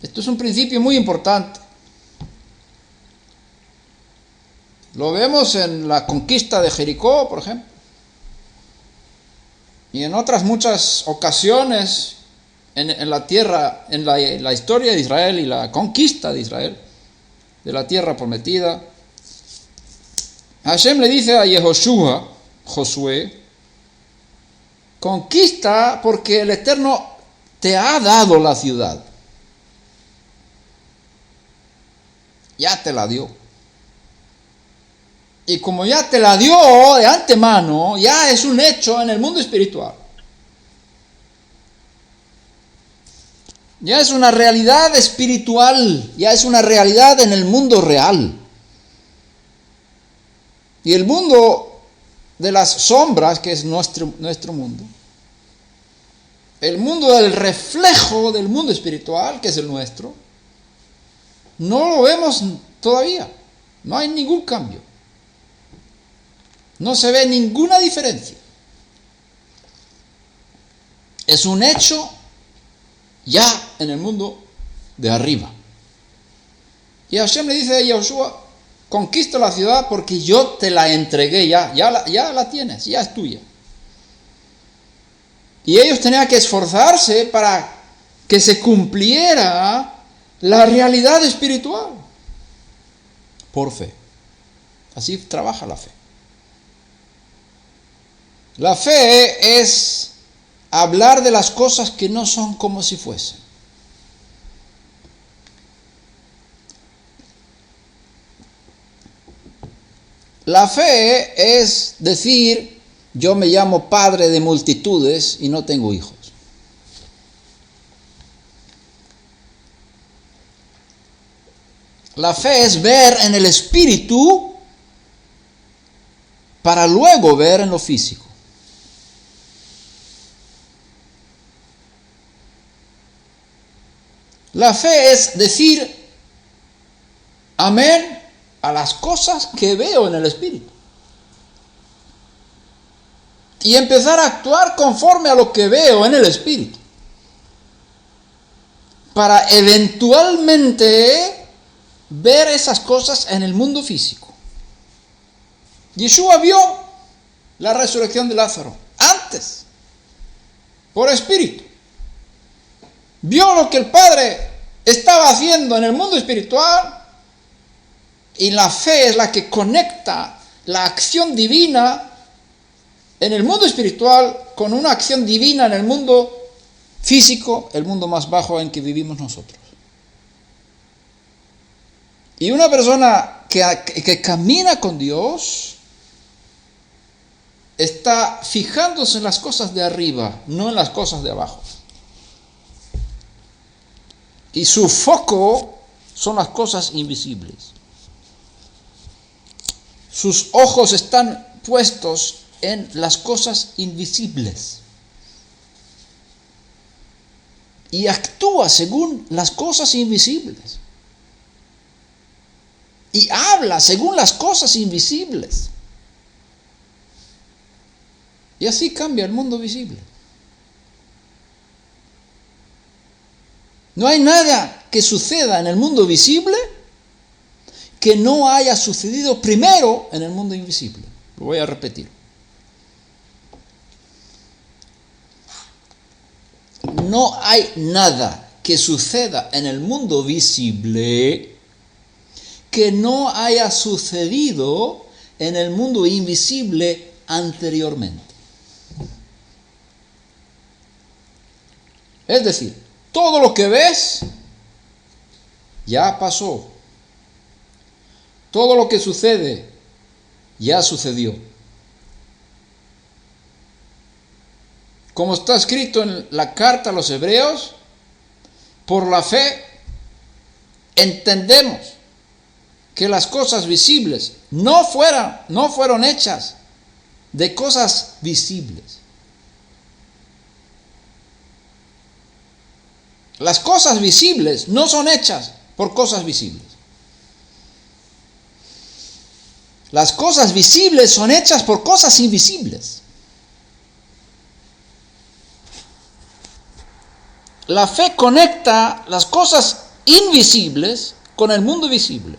Esto es un principio muy importante. Lo vemos en la conquista de Jericó, por ejemplo. Y en otras muchas ocasiones en la tierra, en la historia de Israel y la conquista de Israel, de la tierra prometida. Hashem le dice a Josué, conquista porque el Eterno te ha dado la ciudad. Ya te la dio. Y como ya te la dio de antemano, ya es un hecho en el mundo espiritual. Ya es una realidad espiritual, ya es una realidad en el mundo real. Y el mundo de las sombras, que es nuestro mundo, el mundo del reflejo del mundo espiritual, que es el nuestro, no lo vemos todavía. No hay ningún cambio. No se ve ninguna diferencia. Es un hecho ya en el mundo de arriba. Y Hashem le dice a Josué, conquista la ciudad porque yo te la entregué ya la tienes, ya es tuya. Y ellos tenían que esforzarse para que se cumpliera la realidad espiritual. Por fe. Así trabaja la fe. La fe es hablar de las cosas que no son como si fuesen. La fe es decir, yo me llamo padre de multitudes y no tengo hijos. La fe es ver en el espíritu para luego ver en lo físico. La fe es decir amén a las cosas que veo en el espíritu. Y empezar a actuar conforme a lo que veo en el espíritu. Para eventualmente ver esas cosas en el mundo físico. Yeshua vio la resurrección de Lázaro antes, por espíritu. Vio lo que el Padre estaba haciendo en el mundo espiritual. Y la fe es la que conecta la acción divina en el mundo espiritual con una acción divina en el mundo físico, el mundo más bajo en que vivimos nosotros. Y una persona que camina con Dios está fijándose en las cosas de arriba, no en las cosas de abajo. Y su foco son las cosas invisibles. Sus ojos están puestos en las cosas invisibles. Y actúa según las cosas invisibles. Y habla según las cosas invisibles. Y así cambia el mundo visible. No hay nada que suceda en el mundo visible que no haya sucedido primero en el mundo invisible. Lo voy a repetir. No hay nada que suceda en el mundo visible que no haya sucedido en el mundo invisible anteriormente. Es decir, todo lo que ves ya pasó. Todo lo que sucede ya sucedió. Como está escrito en la carta a los Hebreos, por la fe entendemos que las cosas visibles no fueron hechas de cosas visibles. Las cosas visibles no son hechas por cosas visibles. Las cosas visibles son hechas por cosas invisibles. La fe conecta las cosas invisibles con el mundo visible.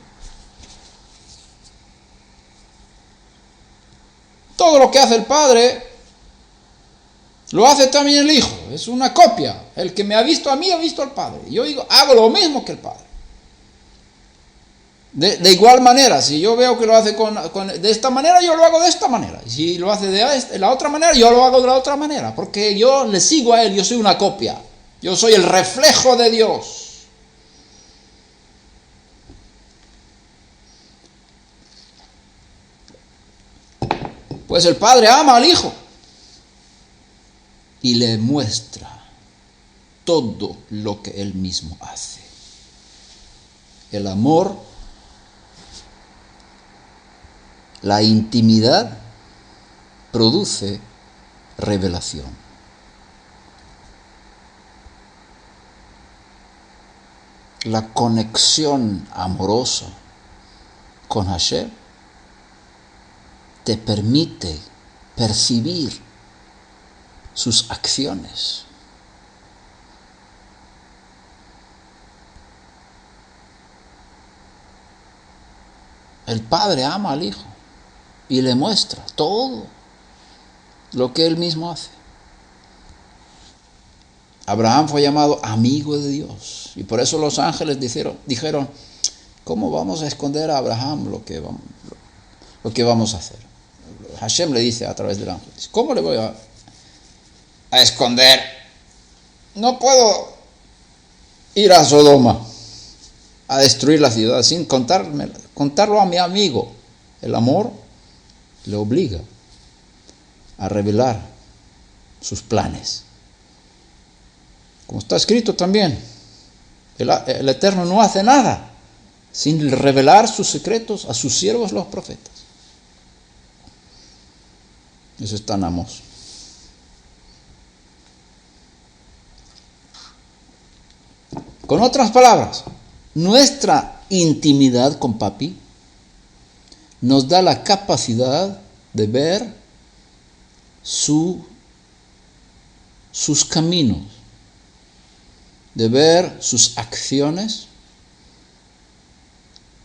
Todo lo que hace el Padre, lo hace también el Hijo. Es una copia. El que me ha visto a mí, ha visto al Padre. Yo hago lo mismo que el Padre. De igual manera, si yo veo que lo hace de esta manera, yo lo hago de esta manera. Y si lo hace de la otra manera, yo lo hago de la otra manera. Porque yo le sigo a Él, yo soy una copia. Yo soy el reflejo de Dios. Pues el Padre ama al Hijo y le muestra todo lo que Él mismo hace. El amor, la intimidad produce revelación. La conexión amorosa con Hashem te permite percibir sus acciones. El Padre ama al Hijo y le muestra todo lo que Él mismo hace. Abraham fue llamado amigo de Dios y por eso los ángeles dijeron, ¿cómo vamos a esconder a Abraham lo que vamos a hacer? Hashem le dice a través del ángel, ¿cómo le voy a esconder? No puedo ir a Sodoma a destruir la ciudad sin contarlo a mi amigo. El amor le obliga a revelar sus planes. Como está escrito también, el Eterno no hace nada sin revelar sus secretos a sus siervos los profetas. Eso está en Amós. Con otras palabras, nuestra intimidad con Papi nos da la capacidad de ver sus caminos, de ver sus acciones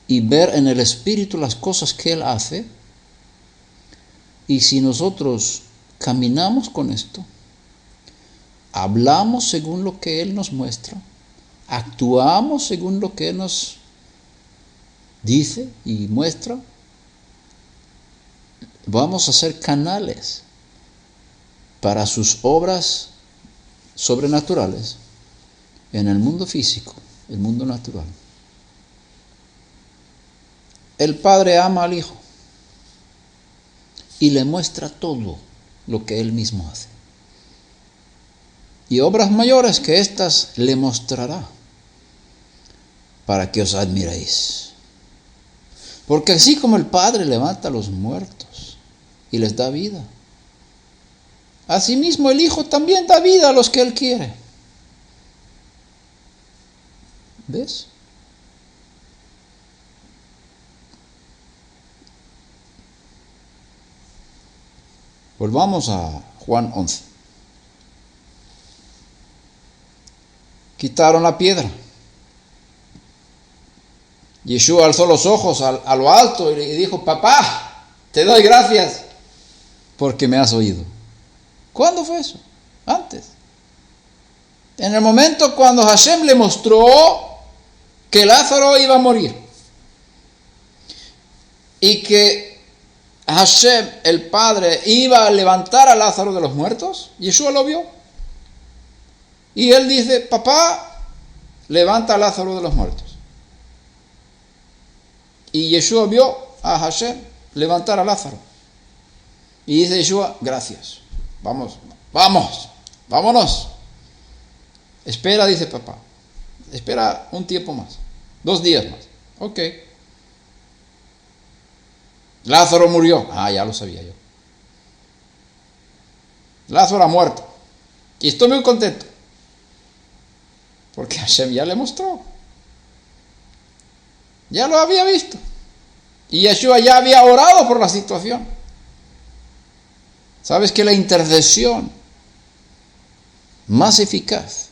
y ver en el Espíritu las cosas que Él hace. Y si nosotros caminamos con esto, hablamos según lo que Él nos muestra, actuamos según lo que Él nos dice y muestra, vamos a ser canales para sus obras sobrenaturales en el mundo físico, el mundo natural. El Padre ama al Hijo y le muestra todo lo que Él mismo hace. Y obras mayores que éstas le mostrará para que os admiréis. Porque así como el Padre levanta a los muertos y les da vida, asimismo el Hijo también da vida a los que Él quiere. ¿Ves? Volvamos a Juan 11. Quitaron la piedra. Yeshua alzó los ojos a lo alto y dijo: Papá, te doy gracias porque me has oído. ¿Cuándo fue eso? Antes. En el momento cuando Hashem le mostró que Lázaro iba a morir y que Hashem, el Padre, iba a levantar a Lázaro de los muertos, Yeshua lo vio. Y él dice: Papá, levanta a Lázaro de los muertos. Y Yeshua vio a Hashem levantar a Lázaro. Y dice Yeshua: gracias. Vámonos. Espera, dice papá. Espera un tiempo más. 2 días más. Ok. Lázaro murió. Ya lo sabía yo. Lázaro ha muerto. Y estoy muy contento. Porque Hashem ya le mostró. Ya lo había visto. Y Yeshua ya había orado por la situación. ¿Sabes que la intercesión más eficaz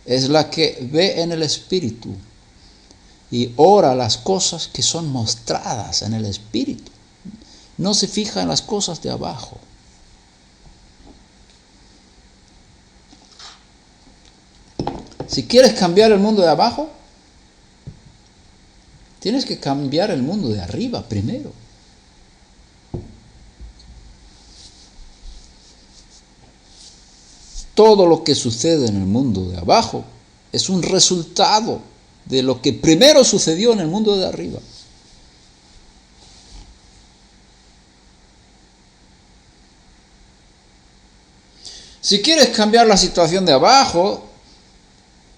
es la que ve en el Espíritu y ora las cosas que son mostradas en el Espíritu? No se fija en las cosas de abajo. Si quieres cambiar el mundo de abajo, tienes que cambiar el mundo de arriba primero. Todo lo que sucede en el mundo de abajo es un resultado de lo que primero sucedió en el mundo de arriba. Si quieres cambiar la situación de abajo,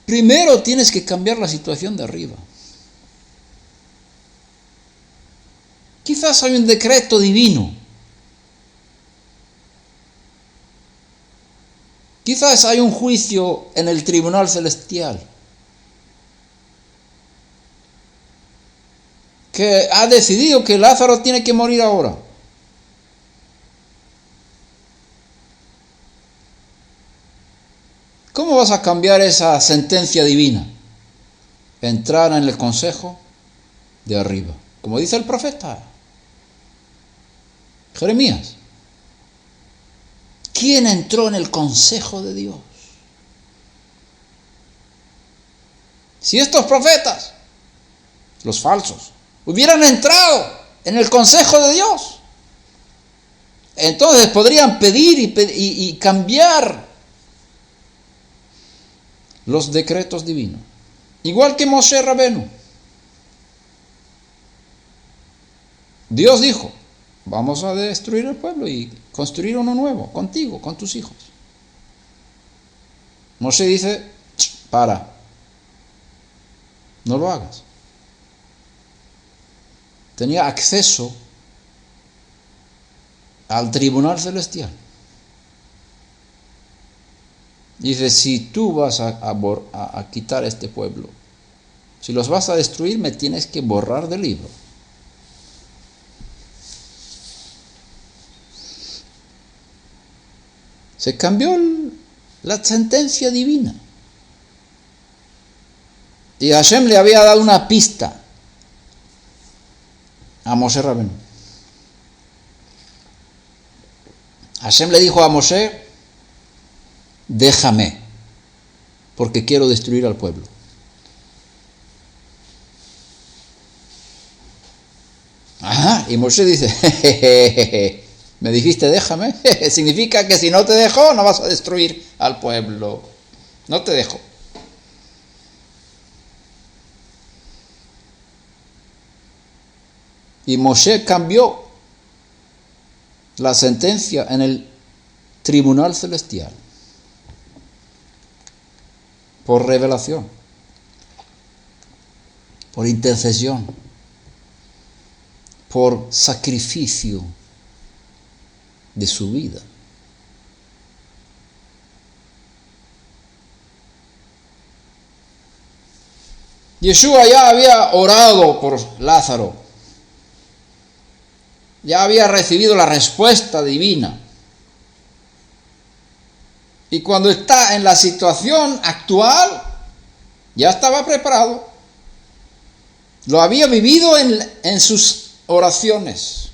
primero tienes que cambiar la situación de arriba. Quizás hay un decreto divino. Quizás hay un juicio en el tribunal celestial que ha decidido que Lázaro tiene que morir ahora. ¿Cómo vas a cambiar esa sentencia divina? Entrar en el consejo de arriba, como dice el profeta Jeremías. ¿Quién entró en el consejo de Dios? Si estos profetas, los falsos, hubieran entrado en el consejo de Dios, Entonces podrían pedir y cambiar los decretos divinos. Igual que Moshe Rabenu. Dios dijo, vamos a destruir el pueblo y construir uno nuevo, contigo, con tus hijos. Moshe dice, para, no lo hagas. Tenía acceso al tribunal celestial. Dice, si tú vas a quitar este pueblo, si los vas a destruir, me tienes que borrar del libro. Se cambió la sentencia divina. Y Hashem le había dado una pista a Moshe Rabenu. Hashem le dijo a Moshe, déjame, porque quiero destruir al pueblo. Ajá, y Moshe dice, jejeje, me dijiste déjame, significa que si no te dejo no vas a destruir al pueblo. No te dejo. Y Moshe cambió la sentencia en el tribunal celestial por revelación, por intercesión, por sacrificio de su vida. Yeshua ya había orado por Lázaro, ya había recibido la respuesta divina. Y cuando está en la situación actual, ya estaba preparado. Lo había vivido en sus oraciones.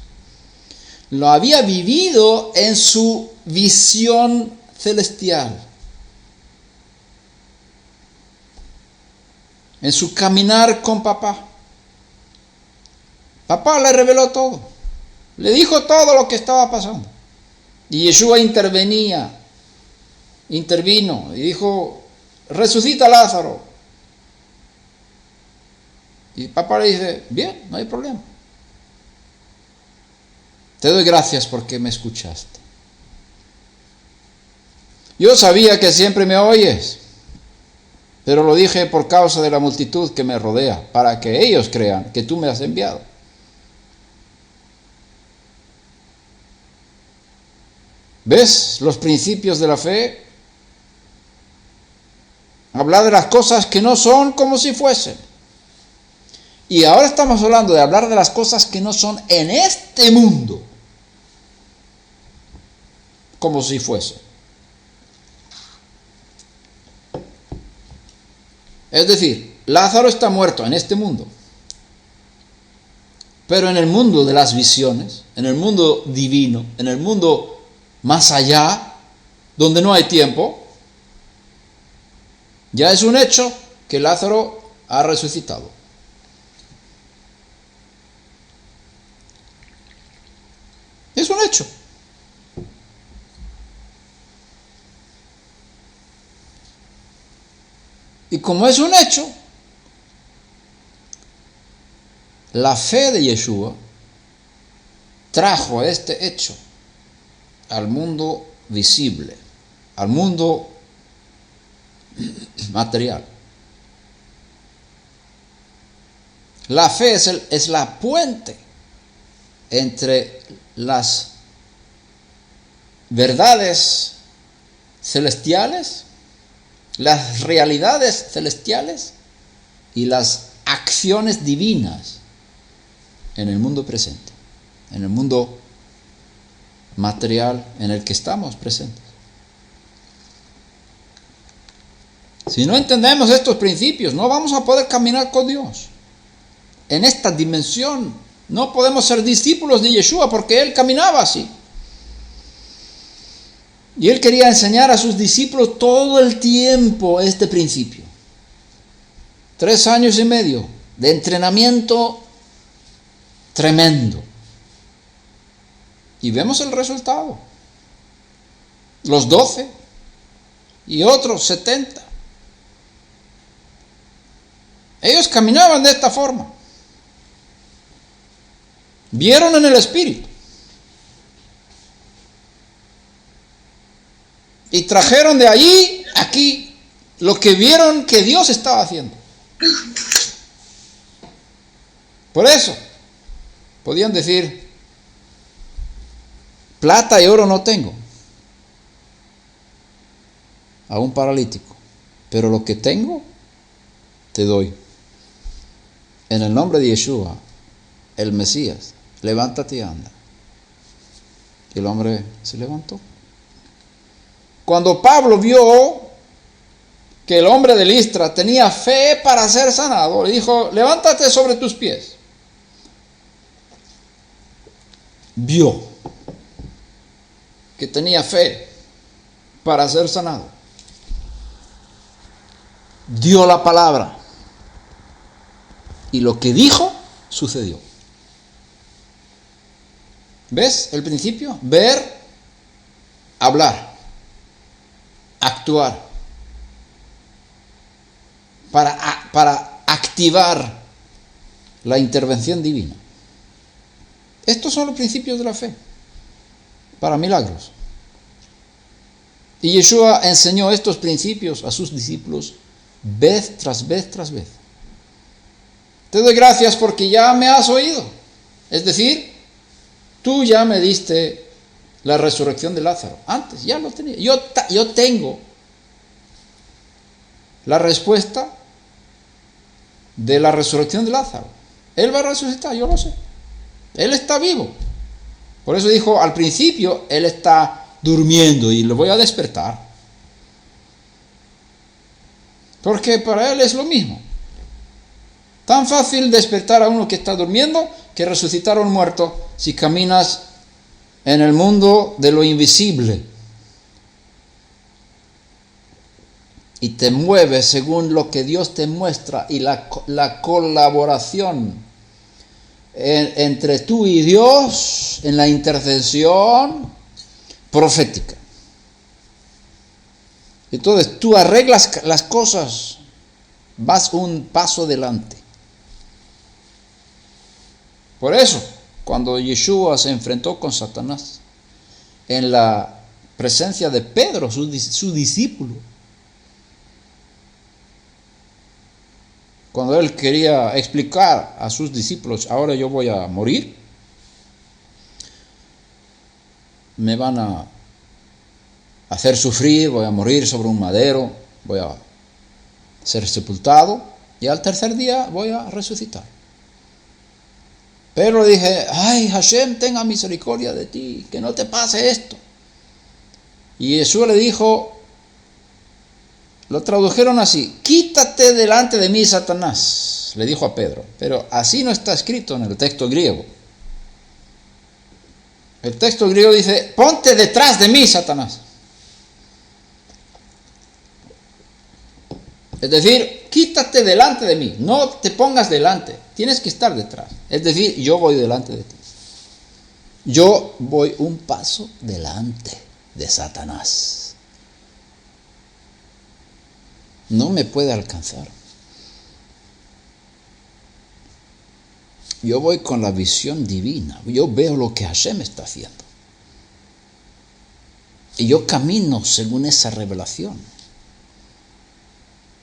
Lo había vivido en su visión celestial. En su caminar con papá. Papá le reveló todo. Le dijo todo lo que estaba pasando. Y Yeshua intervino y dijo, resucita a Lázaro. Y papá le dice, bien, no hay problema. Te doy gracias porque me escuchaste. Yo sabía que siempre me oyes, pero lo dije por causa de la multitud que me rodea, para que ellos crean que tú me has enviado. ¿Ves los principios de la fe? Hablar de las cosas que no son como si fuesen. Y ahora estamos hablando de hablar de las cosas que no son en este mundo como si fuesen. Es decir, Lázaro está muerto en este mundo, pero en el mundo de las visiones, en el mundo divino, en el mundo más allá, donde no hay tiempo, ya es un hecho que Lázaro ha resucitado. Es un hecho. Y como es un hecho, la fe de Yeshua trajo este hecho al mundo visible, al mundo material. La fe es la puente entre las verdades celestiales, las realidades celestiales y las acciones divinas en el mundo presente, en el mundo material en el que estamos presentes. Si no entendemos estos principios, no vamos a poder caminar con Dios. En esta dimensión no podemos ser discípulos de Yeshua porque Él caminaba así. Y Él quería enseñar a sus discípulos todo el tiempo este principio. 3 años y medio de entrenamiento tremendo. Y vemos el resultado. Los 12 y otros 70. Ellos caminaban de esta forma. Vieron en el Espíritu. Y trajeron de allí, aquí, lo que vieron que Dios estaba haciendo. Por eso, podían decir, plata y oro no tengo, a un paralítico, pero lo que tengo, te doy. En el nombre de Yeshua, el Mesías, levántate y anda. Y el hombre se levantó. Cuando Pablo vio que el hombre de Listra tenía fe para ser sanado, le dijo, levántate sobre tus pies. Vio que tenía fe para ser sanado. Dio la palabra. Y lo que dijo, sucedió. ¿Ves el principio? Ver, hablar, actuar. Para activar la intervención divina. Estos son los principios de la fe, para milagros. Y Yeshua enseñó estos principios a sus discípulos vez tras vez tras vez. Te doy gracias porque ya me has oído. Es decir, tú ya me diste la resurrección de Lázaro. Antes ya lo tenía. Yo tengo la respuesta de la resurrección de Lázaro. Él va a resucitar, yo lo sé. Él está vivo. Por eso dijo al principio, él está durmiendo y lo voy a despertar. Porque para él es lo mismo. Tan fácil despertar a uno que está durmiendo que resucitar a un muerto si caminas en el mundo de lo invisible y te mueves según lo que Dios te muestra y la colaboración entre tú y Dios en la intercesión profética. Entonces tú arreglas las cosas, vas un paso adelante. Por eso, cuando Yeshua se enfrentó con Satanás, en la presencia de Pedro, su discípulo, cuando él quería explicar a sus discípulos, ahora yo voy a morir, me van a hacer sufrir, voy a morir sobre un madero, voy a ser sepultado y al tercer día voy a resucitar. Pero le dije, ay, Hashem, tenga misericordia de ti, que no te pase esto. Y Jesús le dijo, lo tradujeron así, quítate delante de mí, Satanás, le dijo a Pedro. Pero así no está escrito en el texto griego. El texto griego dice, ponte detrás de mí, Satanás. Es decir, quítate delante de mí, no te pongas delante, tienes que estar detrás. Es decir, yo voy delante de ti. Yo voy un paso delante de Satanás. No me puede alcanzar. Yo voy con la visión divina, yo veo lo que Hashem está haciendo. Y yo camino según esa revelación.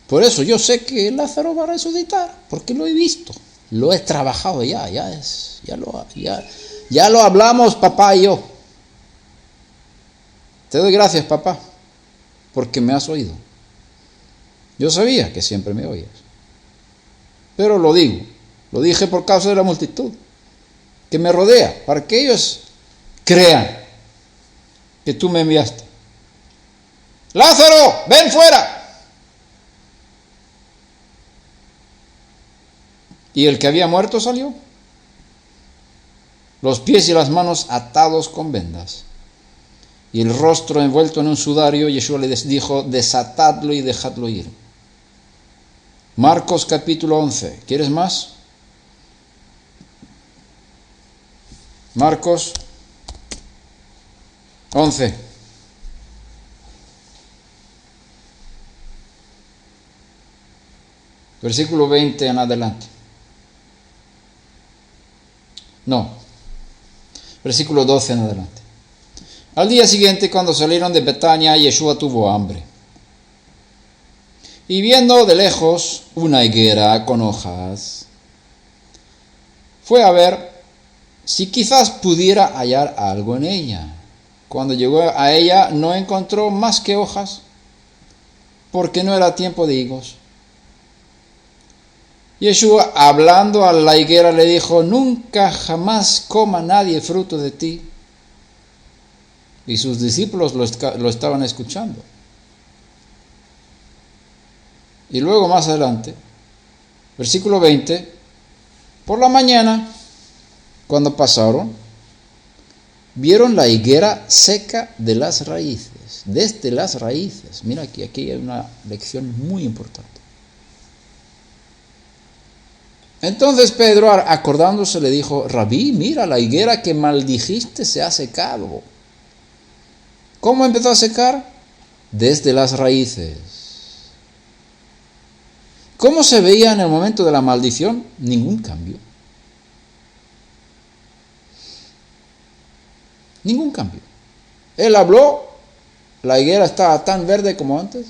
Por eso yo sé que Lázaro va a resucitar, porque lo he visto, lo he trabajado ya lo hablamos papá y yo. Te doy gracias, papá, porque me has oído. Yo sabía que siempre me oías, pero lo dije por causa de la multitud que me rodea, para que ellos crean que tú me enviaste. Lázaro, ven fuera. Y el que había muerto salió, los pies y las manos atados con vendas, y el rostro envuelto en un sudario. Yeshua les dijo, desatadlo y dejadlo ir. Marcos capítulo 11, ¿quieres más? Marcos 11. Versículo 20 en adelante. No, versículo 12 en adelante. Al día siguiente, cuando salieron de Betania, Yeshua tuvo hambre. Y viendo de lejos una higuera con hojas, fue a ver si quizás pudiera hallar algo en ella. Cuando llegó a ella, no encontró más que hojas, porque no era tiempo de higos. Yeshua, hablando a la higuera, le dijo: nunca jamás coma nadie fruto de ti. Y sus discípulos lo estaban escuchando. Y luego más adelante, versículo 20, por la mañana, cuando pasaron, vieron la higuera seca de las raíces, desde las raíces. Mira aquí hay una lección muy importante. Entonces Pedro, acordándose, le dijo: Rabí, mira, la higuera que maldijiste se ha secado. ¿Cómo empezó a secar? Desde las raíces. ¿Cómo se veía en el momento de la maldición? Ningún cambio. Ningún cambio. Él habló, la higuera estaba tan verde como antes,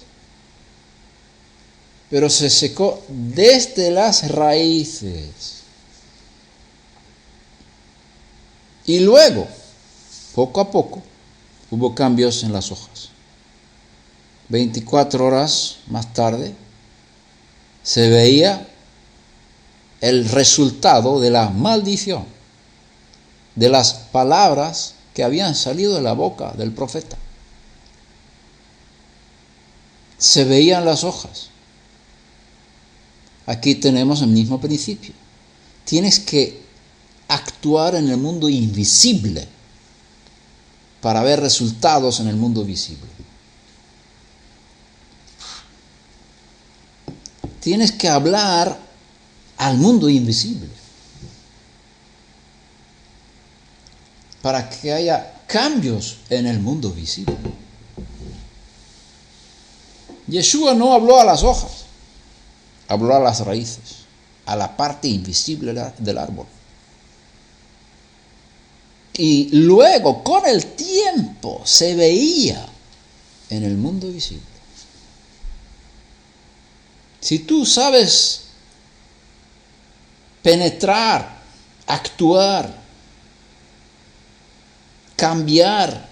pero se secó desde las raíces. Y luego, poco a poco, hubo cambios en las hojas. 24 horas más tarde, se veía el resultado de la maldición, de las palabras que habían salido de la boca del profeta. Se veían las hojas. Aquí tenemos el mismo principio. Tienes que actuar en el mundo invisible para ver resultados en el mundo visible. Tienes que hablar al mundo invisible para que haya cambios en el mundo visible. Yeshua no habló a las hojas, habló a las raíces, a la parte invisible del árbol. Y luego, con el tiempo, se veía en el mundo visible. Si tú sabes penetrar, actuar, cambiar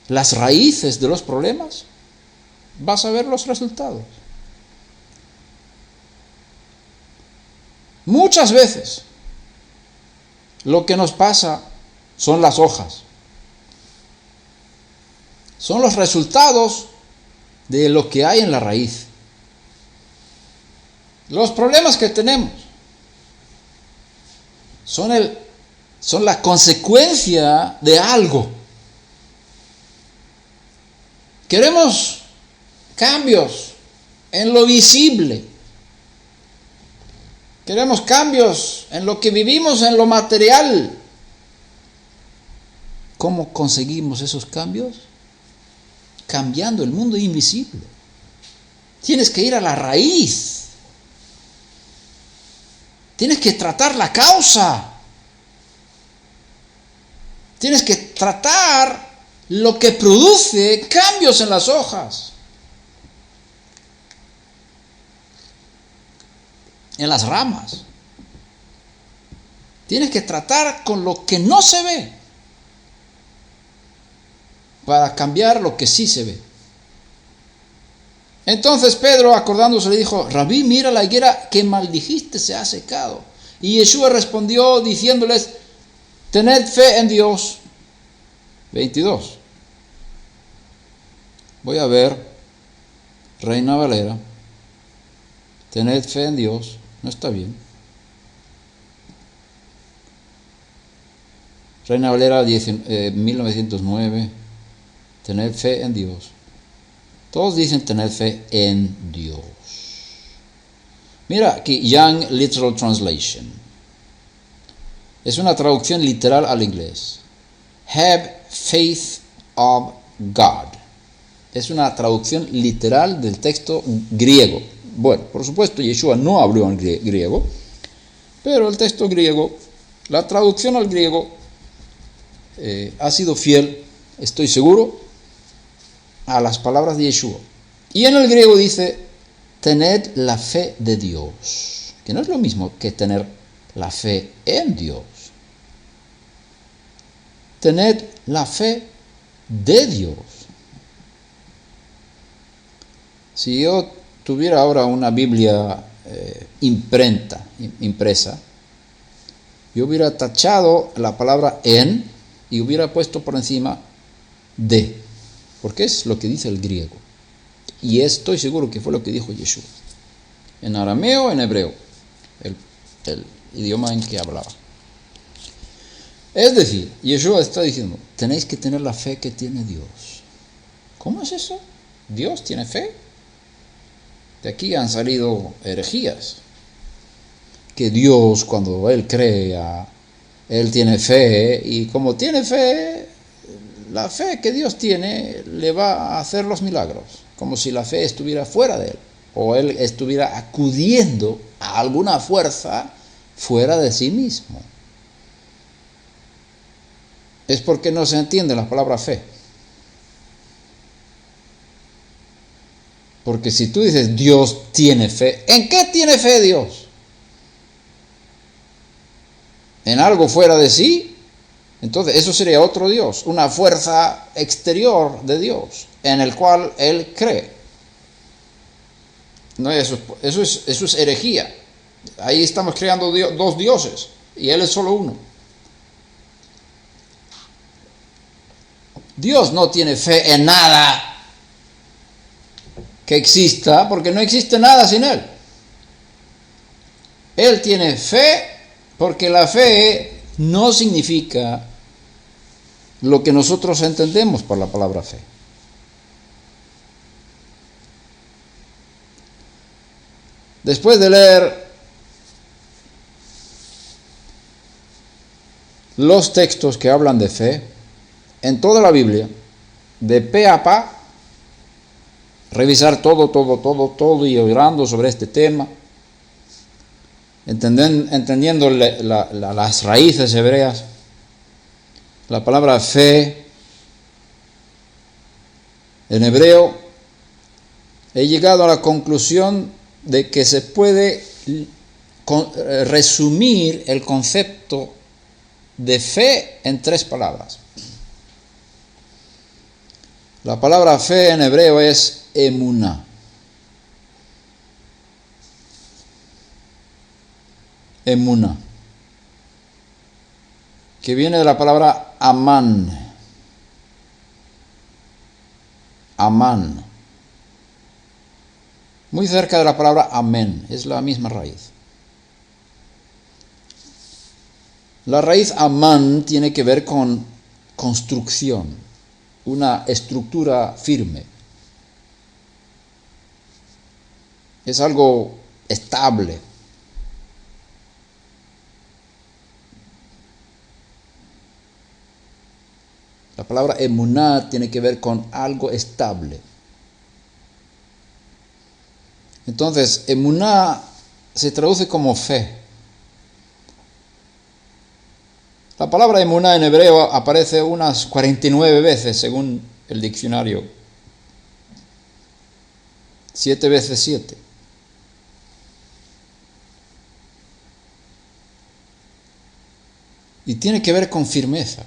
las raíces de los problemas, vas a ver los resultados. Muchas veces lo que nos pasa son las hojas. Son los resultados de lo que hay en la raíz. Los problemas que tenemos son la consecuencia de algo. Queremos cambios en lo visible. Queremos cambios en lo que vivimos, en lo material. ¿Cómo conseguimos esos cambios? Cambiando el mundo invisible. Tienes que ir a la raíz. Tienes que tratar la causa. Tienes que tratar lo que produce cambios en las hojas, en las ramas. Tienes que tratar con lo que no se ve para cambiar lo que sí se ve. Entonces Pedro, acordándose, le dijo: Rabí, mira, la higuera que maldijiste se ha secado. Y Yeshua respondió diciéndoles: tened fe en Dios. 22. Voy a ver, Reina Valera. Tened fe en Dios. No está bien. Reina Valera 1909. Tener fe en Dios. Todos dicen tener fe en Dios. Mira aquí, Young Literal Translation. Es una traducción literal al inglés. have faith of God. Es una traducción literal del texto griego. Bueno, por supuesto, Yeshua no habló en griego, pero el texto griego, la traducción al griego, ha sido fiel, estoy seguro, a las palabras de Yeshua. Y en el griego dice, tened la fe de Dios, que no es lo mismo que tener la fe en Dios. Tened la fe de Dios. Si yo tuviera ahora una Biblia impresa, yo hubiera tachado la palabra en y hubiera puesto por encima de, porque es lo que dice el griego. Y estoy seguro que fue lo que dijo Yeshua, en arameo o en hebreo, el idioma en que hablaba. Es decir, Yeshua está diciendo, tenéis que tener la fe que tiene Dios. ¿Cómo es eso? ¿Dios tiene fe? De aquí han salido herejías. Que Dios, cuando Él crea, Él tiene fe, y como tiene fe, la fe que Dios tiene le va a hacer los milagros, como si la fe estuviera fuera de Él, o Él estuviera acudiendo a alguna fuerza fuera de sí mismo. Es porque no se entiende la palabra fe. Porque si tú dices Dios tiene fe, ¿en qué tiene fe Dios? ¿En algo fuera de sí? Entonces eso sería otro Dios, una fuerza exterior de Dios, en el cual Él cree. No, eso es herejía. Ahí estamos creando dos dioses, y Él es solo uno. Dios no tiene fe en nada que exista, porque no existe nada sin Él. Él tiene fe porque la fe no significa lo que nosotros entendemos por la palabra fe. Después de leer los textos que hablan de fe en toda la Biblia, de pe a pa, revisar todo y orando sobre este tema, entendiendo las raíces hebreas, la palabra fe en hebreo, he llegado a la conclusión de que se puede resumir el concepto de fe en 3 palabras. La palabra fe en hebreo es emuná. Emuná, que viene de la palabra amán. Amán. Muy cerca de la palabra amén, es la misma raíz. La raíz amán tiene que ver con construcción, una estructura firme. Es algo estable. La palabra emuná tiene que ver con algo estable. Entonces, emuná se traduce como fe. La palabra emuná en hebreo aparece unas 49 veces según el diccionario. 7 veces 7. Y tiene que ver con firmeza.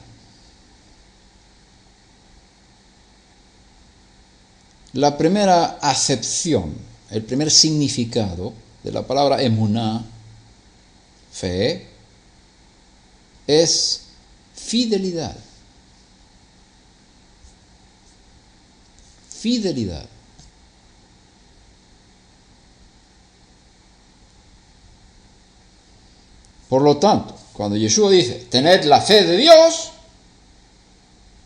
La primera acepción, el primer significado de la palabra emuná, fe, es fidelidad. Fidelidad. Por lo tanto, cuando Yeshua dice, tened la fe de Dios,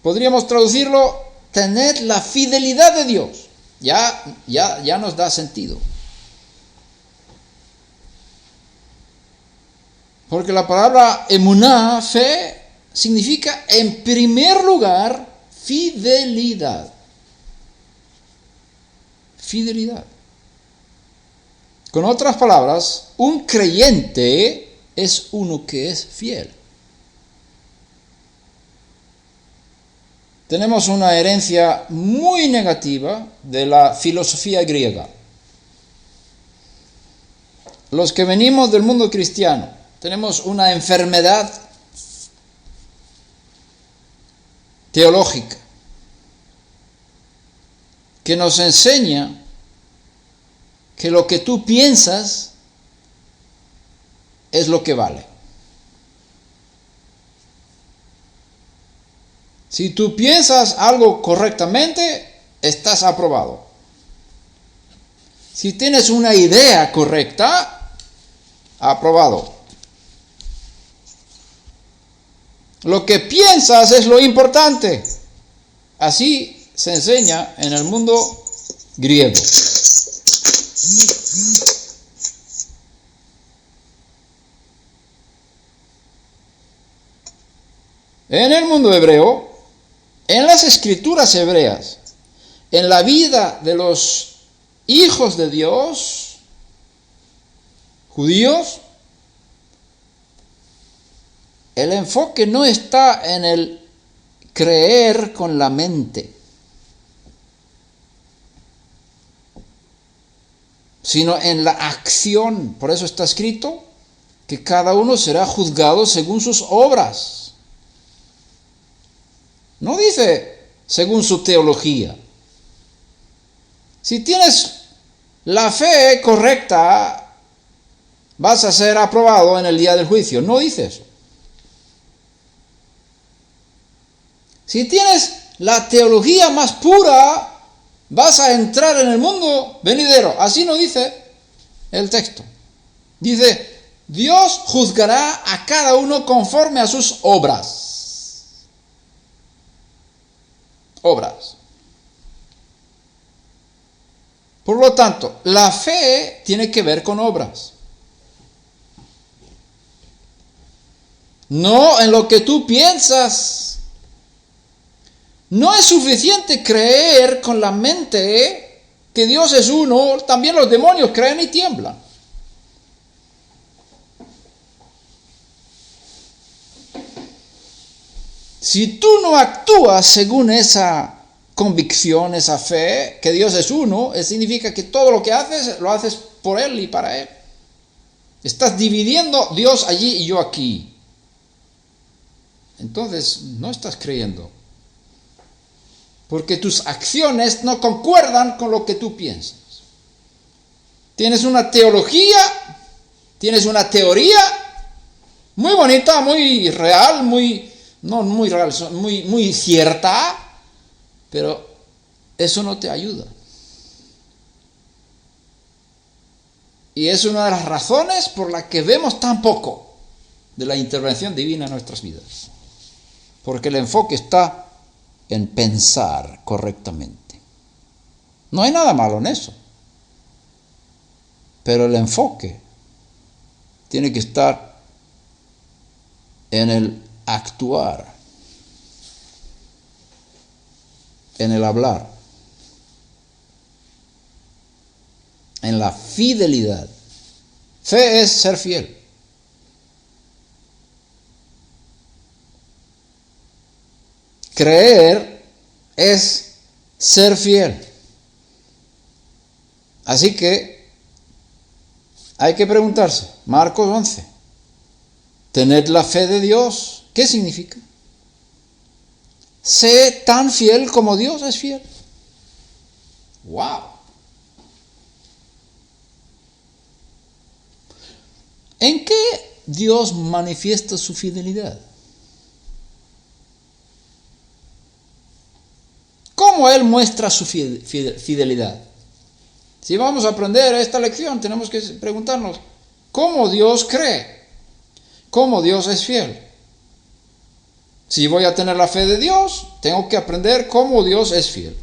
podríamos traducirlo, tened la fidelidad de Dios. Ya nos da sentido. Porque la palabra emuná, fe, significa, en primer lugar, fidelidad. Fidelidad. Con otras palabras, un creyente es uno que es fiel. Tenemos una herencia muy negativa de la filosofía griega. Los que venimos del mundo cristiano tenemos una enfermedad teológica que nos enseña que lo que tú piensas es lo que vale. Si tú piensas algo correctamente, estás aprobado. Si tienes una idea correcta, aprobado. Lo que piensas es lo importante. Así se enseña en el mundo griego. En el mundo hebreo, en las escrituras hebreas, en la vida de los hijos de Dios, judíos, el enfoque no está en el creer con la mente, sino en la acción. Por eso está escrito que cada uno será juzgado según sus obras. No dice según su teología. Si tienes la fe correcta, vas a ser aprobado en el día del juicio. No dice eso. Si tienes la teología más pura, vas a entrar en el mundo venidero. Así no dice el texto. Dice, Dios juzgará a cada uno conforme a sus obras. Obras. Por lo tanto, la fe tiene que ver con obras. No en lo que tú piensas. No es suficiente creer con la mente que Dios es uno, también los demonios creen y tiemblan. Si tú no actúas según esa convicción, esa fe, que Dios es uno, significa que todo lo que haces, lo haces por Él y para Él. Estás dividiendo Dios allí y yo aquí. Entonces, no estás creyendo. Porque tus acciones no concuerdan con lo que tú piensas. Tienes una teología, tienes una teoría muy bonita, muy real, no muy real, muy cierta, pero eso no te ayuda. Y es una de las razones por las que vemos tan poco de la intervención divina en nuestras vidas. Porque el enfoque está en pensar correctamente. No hay nada malo en eso. Pero el enfoque tiene que estar en el actuar, en el hablar, en la fidelidad. Fe es ser fiel. Creer es ser fiel. Así que hay que preguntarse, Marcos 11, ¿tener la fe de Dios? ¿Qué significa? Sé tan fiel como Dios es fiel. ¡Wow! ¿En qué Dios manifiesta su fidelidad? ¿Cómo Él muestra su fidelidad? Si vamos a aprender esta lección, tenemos que preguntarnos, ¿cómo Dios cree? ¿Cómo Dios es fiel? Si voy a tener la fe de Dios, tengo que aprender cómo Dios es fiel.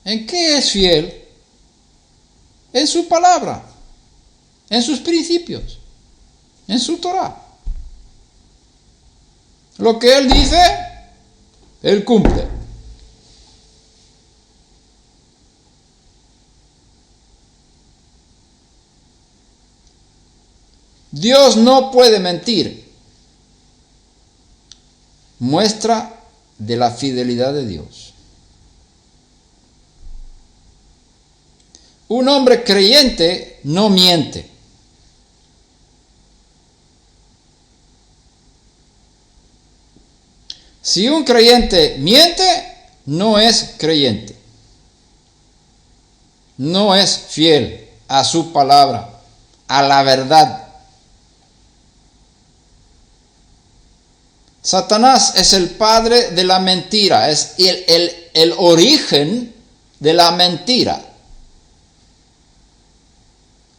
¿En qué es fiel? En su palabra, en sus principios, en su Torah. Lo que Él dice, Él cumple. Dios no puede mentir. Muestra de la fidelidad de Dios. Un hombre creyente no miente. Si un creyente miente, no es creyente. No es fiel a su palabra, a la verdad. Satanás es el padre de la mentira, es el origen de la mentira.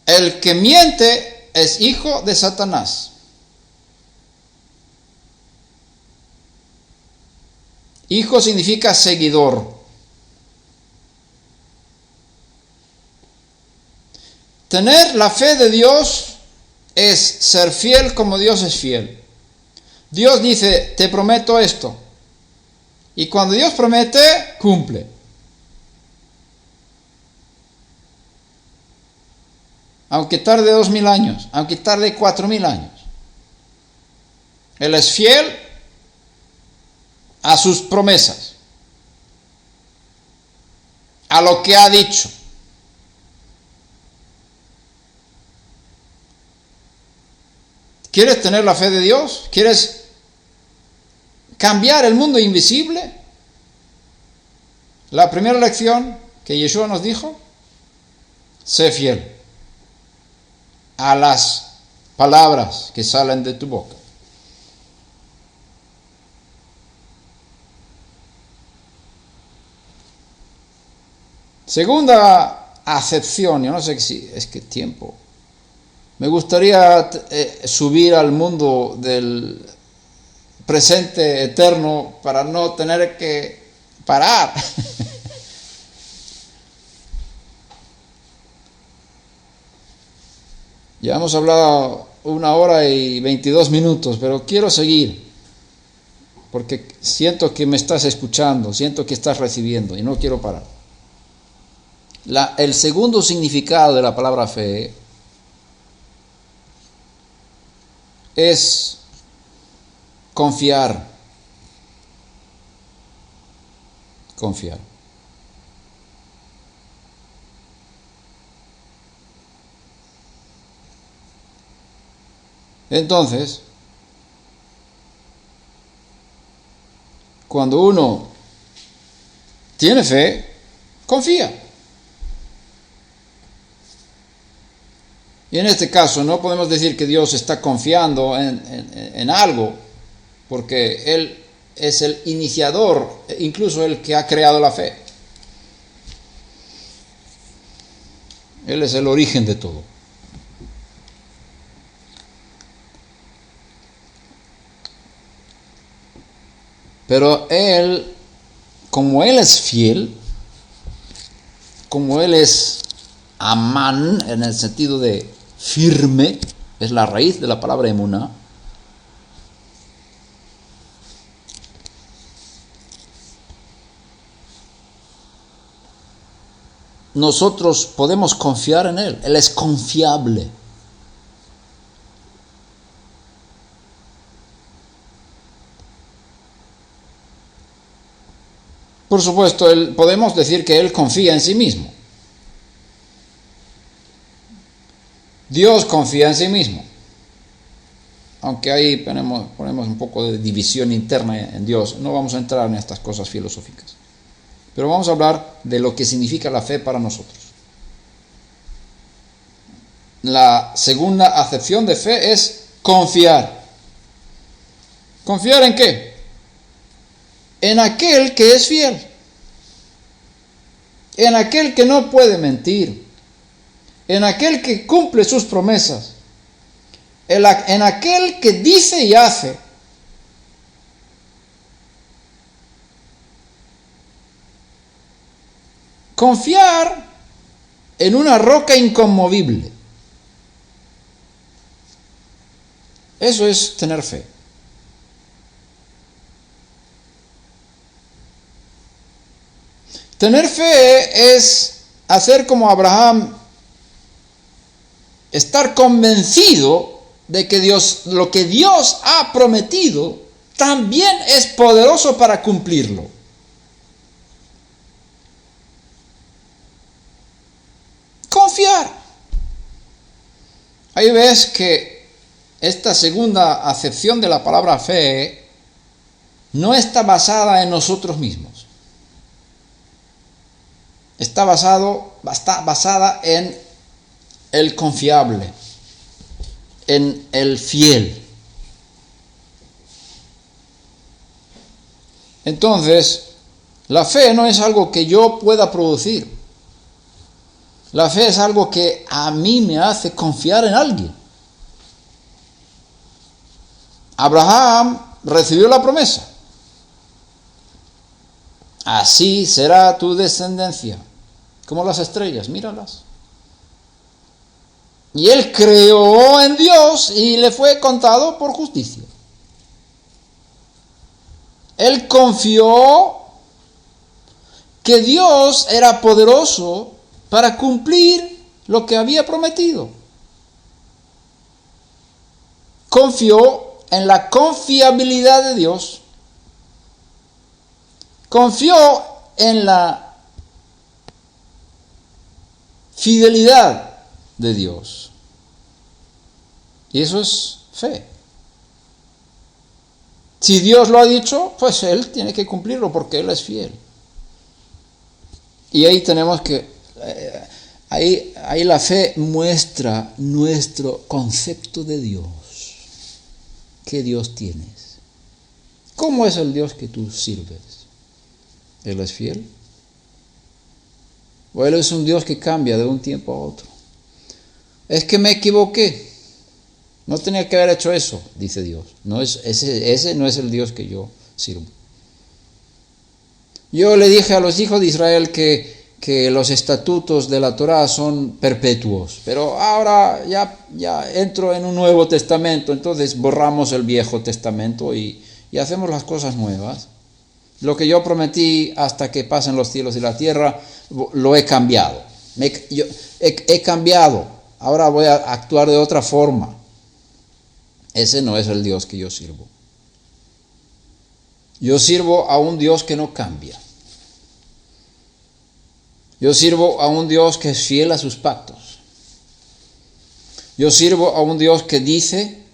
El que miente es hijo de Satanás. Hijo significa seguidor. Tener la fe de Dios es ser fiel como Dios es fiel. Dios dice, te prometo esto. Y cuando Dios promete, cumple. Aunque tarde 2000 años, aunque tarde 4000 años. Él es fiel a sus promesas, a lo que ha dicho. ¿Quieres tener la fe de Dios? ¿Quieres cambiar el mundo invisible? La primera lección que Yeshua nos dijo, sé fiel a las palabras que salen de tu boca. Segunda acepción, yo no sé si es que tiempo. Me gustaría subir al mundo del presente eterno para no tener que parar. Ya hemos hablado 1 hora y 22 minutos, pero quiero seguir, porque siento que me estás escuchando, siento que estás recibiendo y no quiero parar. El segundo significado de la palabra fe es confiar. Confiar. Entonces, cuando uno tiene fe, confía. Y en este caso no podemos decir que Dios está confiando en algo, porque Él es el iniciador, incluso el que ha creado la fe. Él es el origen de todo. Pero Él, como Él es fiel, como Él es amán, en el sentido de firme, es la raíz de la palabra emuná, nosotros podemos confiar en Él. Él es confiable. Por supuesto, podemos decir que Él confía en sí mismo. Dios confía en sí mismo. Aunque ahí ponemos un poco de división interna en Dios. No vamos a entrar en estas cosas filosóficas. Pero vamos a hablar de lo que significa la fe para nosotros. La segunda acepción de fe es confiar. ¿Confiar en qué? En aquel que es fiel. En aquel que no puede mentir. En aquel que cumple sus promesas. En aquel que dice y hace. Confiar en una roca inconmovible. Eso es tener fe. Tener fe es hacer como Abraham, estar convencido de que lo que Dios ha prometido también es poderoso para cumplirlo. Confiar. Ahí ves que esta segunda acepción de la palabra fe no está basada en nosotros mismos. Está basada en el confiable, en el fiel. Entonces, la fe no es algo que yo pueda producir. La fe es algo que a mí me hace confiar en alguien. Abraham recibió la promesa. Así será tu descendencia, como las estrellas, míralas. Y él creó en Dios y le fue contado por justicia. Él confió que Dios era poderoso para cumplir lo que había prometido. Confió en la confiabilidad de Dios. Confió en la fidelidad de Dios. Y eso es fe. Si Dios lo ha dicho, pues Él tiene que cumplirlo porque Él es fiel. Y ahí tenemos que, ahí la fe muestra nuestro concepto de Dios. ¿Qué Dios tienes? ¿Cómo es el Dios que tú sirves? ¿Él es fiel? ¿O Él es un Dios que cambia de un tiempo a otro? Es que me equivoqué. No tenía que haber hecho eso, dice Dios. No es, ese no es el Dios que yo sirvo. Yo le dije a los hijos de Israel que los estatutos de la Torá son perpetuos, pero ahora ya entro en un Nuevo Testamento, entonces borramos el Viejo Testamento y hacemos las cosas nuevas. Lo que yo prometí hasta que pasen los cielos y la tierra, lo he cambiado. He cambiado. Ahora voy a actuar de otra forma. Ese no es el Dios que yo sirvo. Yo sirvo a un Dios que no cambia. Yo sirvo a un Dios que es fiel a sus pactos. Yo sirvo a un Dios que dice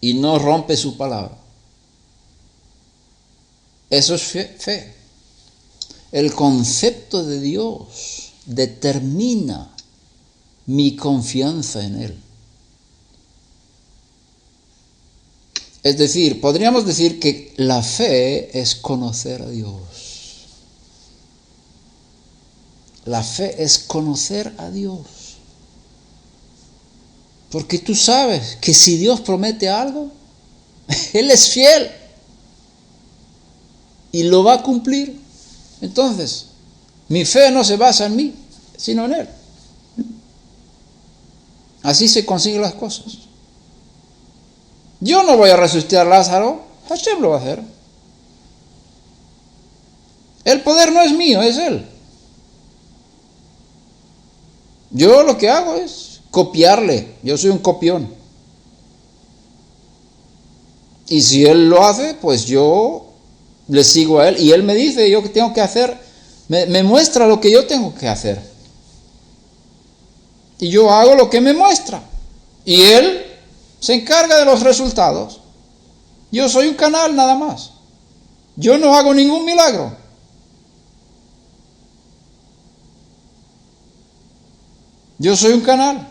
y no rompe su palabra. Eso es fe. El concepto de Dios determina mi confianza en Él. Es decir, podríamos decir que la fe es conocer a Dios. La fe es conocer a Dios. Porque tú sabes que si Dios promete algo, Él es fiel. Y lo va a cumplir. Entonces, mi fe no se basa en mí, sino en Él. Así se consiguen las cosas. Yo no voy a resucitar a Lázaro, Hashem lo va a hacer. El poder no es mío, es Él. Yo lo que hago es copiarle, yo soy un copión. Y si Él lo hace, pues yo le sigo a Él. Y Él me dice, yo que tengo que hacer, me muestra lo que yo tengo que hacer. Y yo hago lo que me muestra. Y Él se encarga de los resultados. Yo soy un canal nada más. Yo no hago ningún milagro. Yo soy un canal.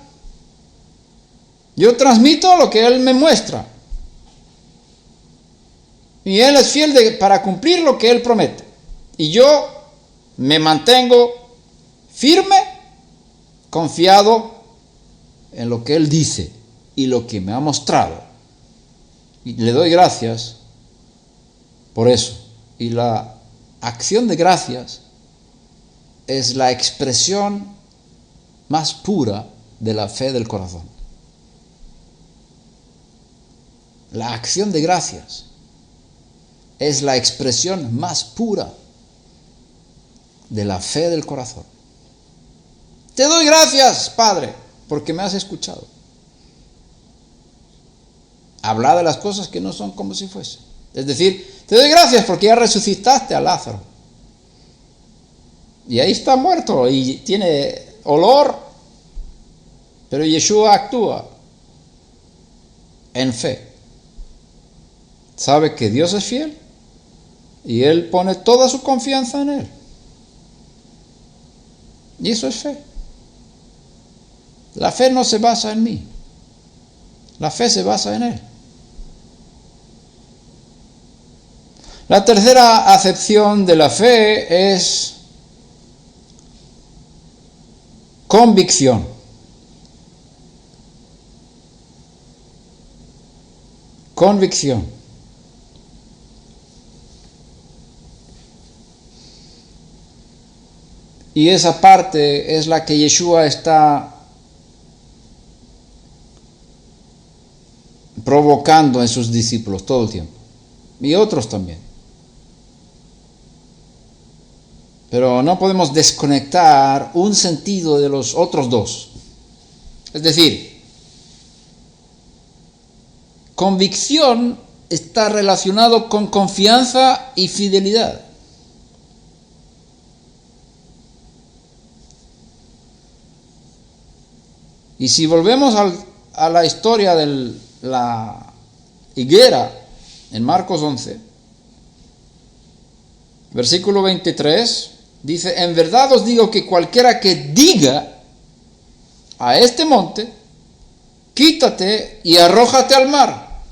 Yo transmito lo que Él me muestra. Y Él es fiel para cumplir lo que Él promete. Y yo me mantengo firme, confiado en lo que Él dice y lo que me ha mostrado. Y le doy gracias por eso. Y la acción de gracias es la expresión más pura de la fe del corazón. La acción de gracias es la expresión más pura de la fe del corazón. Te doy gracias, Padre, porque me has escuchado. Habla de las cosas que no son como si fuesen. Es decir, te doy gracias porque ya resucitaste a Lázaro. Y ahí está muerto y tiene olor, pero Yeshua actúa en fe. Sabe que Dios es fiel y él pone toda su confianza en él. Y eso es fe. La fe no se basa en mí. La fe se basa en él. La tercera acepción de la fe es convicción. Convicción. Y esa parte es la que Yeshua está provocando en sus discípulos todo el tiempo. Y otros también. Pero no podemos desconectar un sentido de los otros dos. Es decir, convicción está relacionado con confianza y fidelidad. Y si volvemos a la historia de la higuera en Marcos 11, versículo 23, dice: en verdad os digo que cualquiera que diga a este monte, quítate y arrójate al mar,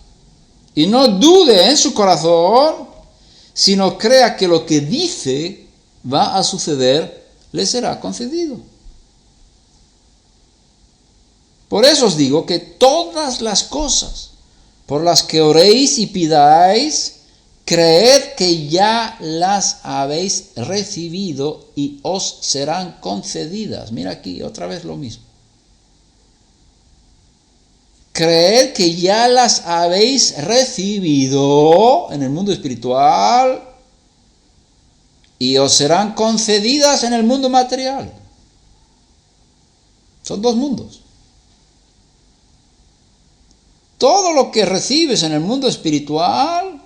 y no dude en su corazón, sino crea que lo que dice va a suceder, le será concedido. Por eso os digo que todas las cosas por las que oréis y pidáis, creed que ya las habéis recibido y os serán concedidas. Mira aquí, otra vez lo mismo. Creed que ya las habéis recibido en el mundo espiritual y os serán concedidas en el mundo material. Son dos mundos. Todo lo que recibes en el mundo espiritual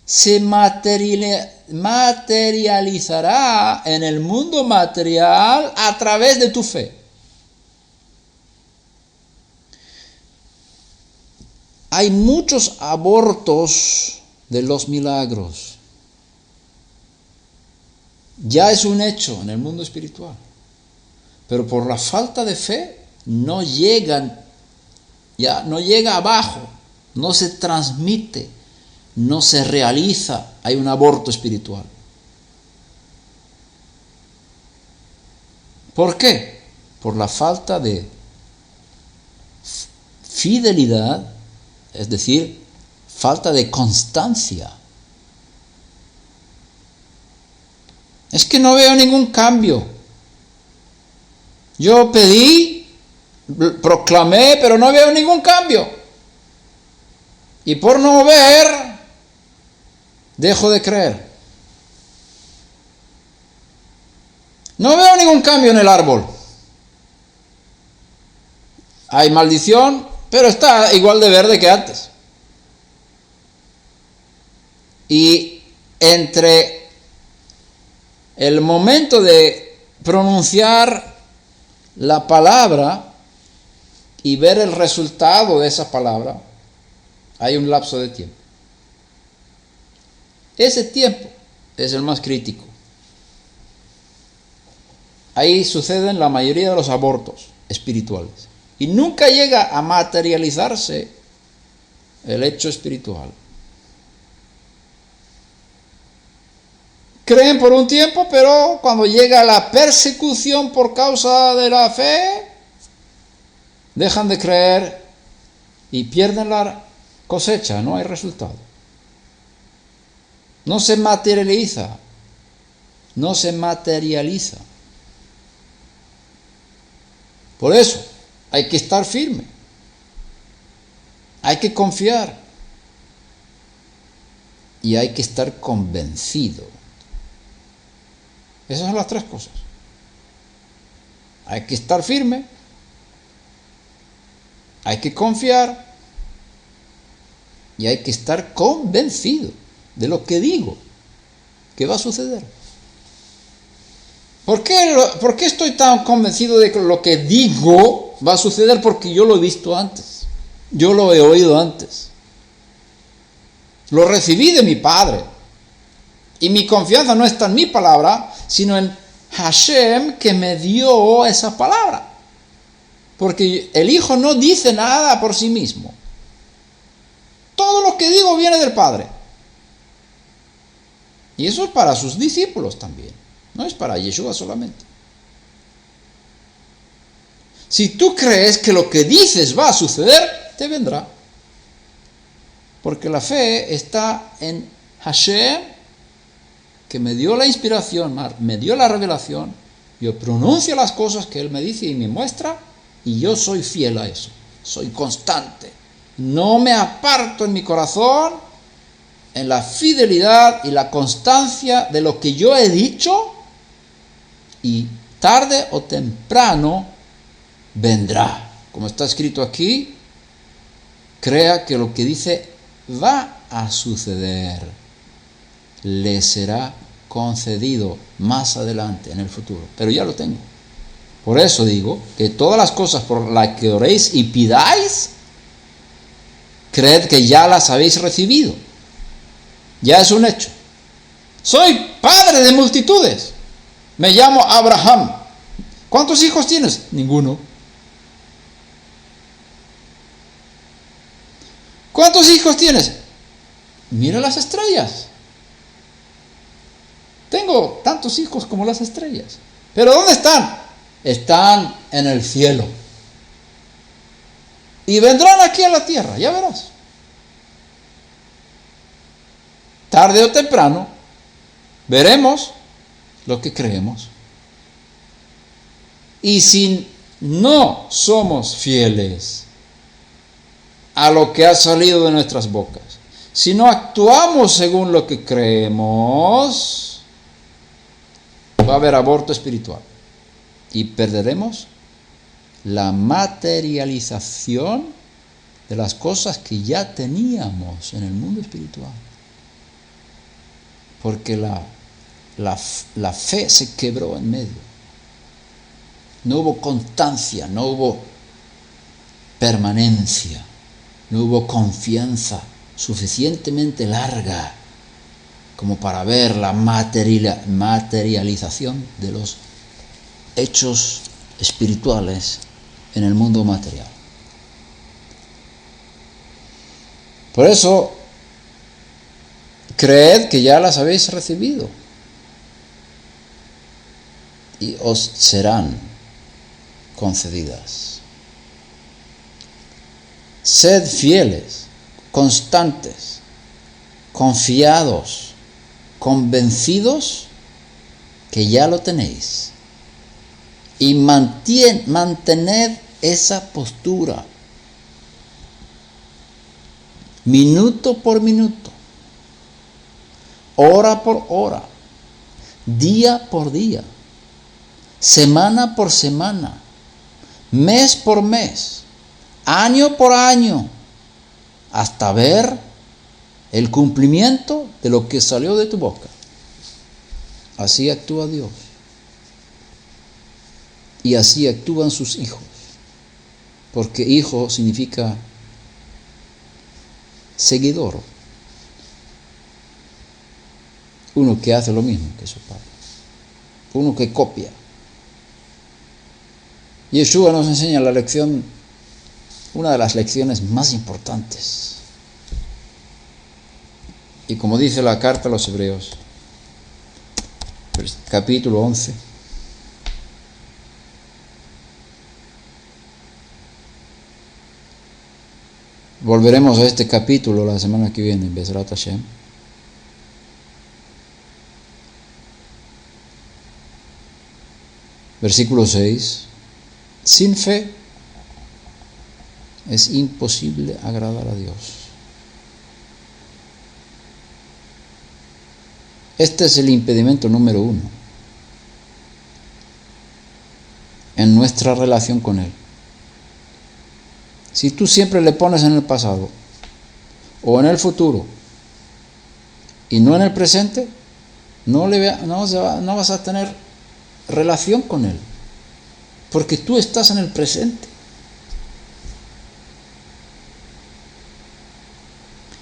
se materializará en el mundo material a través de tu fe. Hay muchos abortos de los milagros. Ya es un hecho en el mundo espiritual. Pero por la falta de fe no llegan. Ya no llega abajo, no se transmite, no se realiza, hay un aborto espiritual. ¿Por qué? Por la falta de fidelidad, es decir, falta de constancia. Es que no veo ningún cambio. Yo pedí, proclamé, pero no veo ningún cambio. Y por no ver, dejo de creer. No veo ningún cambio en el árbol. Hay maldición, pero está igual de verde que antes. Y entre el momento de pronunciar la palabra y ver el resultado de esa palabra, hay un lapso de tiempo. Ese tiempo es el más crítico. Ahí suceden la mayoría de los abortos espirituales. Y nunca llega a materializarse el hecho espiritual. Creen por un tiempo, pero cuando llega la persecución por causa de la fe, dejan de creer y pierden la cosecha, no hay resultado. No se materializa. No se materializa. Por eso hay que estar firme. Hay que confiar. Y hay que estar convencido. Esas son las tres cosas. Hay que estar firme, hay que confiar y hay que estar convencido de lo que digo que va a suceder. ¿Por qué estoy tan convencido de que lo que digo va a suceder? Porque yo lo he visto antes, yo lo he oído antes, lo recibí de mi Padre. Y mi confianza no está en mi palabra, sino en Hashem, que me dio esa palabra. Porque el Hijo no dice nada por sí mismo. Todo lo que digo viene del Padre. Y eso es para sus discípulos también. No es para Yeshua solamente. Si tú crees que lo que dices va a suceder, te vendrá. Porque la fe está en Hashem, que me dio la inspiración, me dio la revelación. Yo pronuncio las cosas que Él me dice y me muestra, y yo soy fiel a eso. Soy constante. No me aparto en mi corazón en la fidelidad y la constancia de lo que yo he dicho, y tarde o temprano vendrá. Como está escrito aquí, crea que lo que dice va a suceder, le será concedido más adelante en el futuro, pero ya lo tengo. Por eso digo que todas las cosas por las que oréis y pidáis, creed que ya las habéis recibido. Ya es un hecho. Soy padre de multitudes. Me llamo Abraham. ¿Cuántos hijos tienes? Ninguno. ¿Cuántos hijos tienes? Mira las estrellas. Tengo tantos hijos como las estrellas. ¿Pero dónde están? Están en el cielo. Y vendrán aquí a la tierra, ya verás. Tarde o temprano, veremos lo que creemos. Y si no somos fieles a lo que ha salido de nuestras bocas, si no actuamos según lo que creemos, va a haber aborto espiritual y perderemos la materialización de las cosas que ya teníamos en el mundo espiritual. Porque la fe se quebró en medio. No hubo constancia, no hubo permanencia, no hubo confianza suficientemente larga como para ver la materialización de los hechos espirituales en el mundo material. Por eso, creed que ya las habéis recibido y os serán concedidas. Sed fieles, constantes, confiados, convencidos que ya lo tenéis, y mantened esa postura minuto por minuto, hora por hora, día por día, semana por semana, mes por mes, año por año, hasta ver el cumplimiento de lo que salió de tu boca. Así actúa Dios. Y así actúan sus hijos. Porque hijo significa seguidor. Uno que hace lo mismo que su padre. Uno que copia. Yeshua nos enseña la lección, una de las lecciones más importantes. Y como dice la carta a los Hebreos, capítulo 11, volveremos a este capítulo la semana que viene, Bezrat Hashem. Versículo 6. Sin fe es imposible agradar a Dios. Este es el impedimento número 1. en nuestra relación con Él. Si tú siempre le pones en el pasado o en el futuro y no en el presente, no vas a tener relación con Él, porque tú estás en el presente.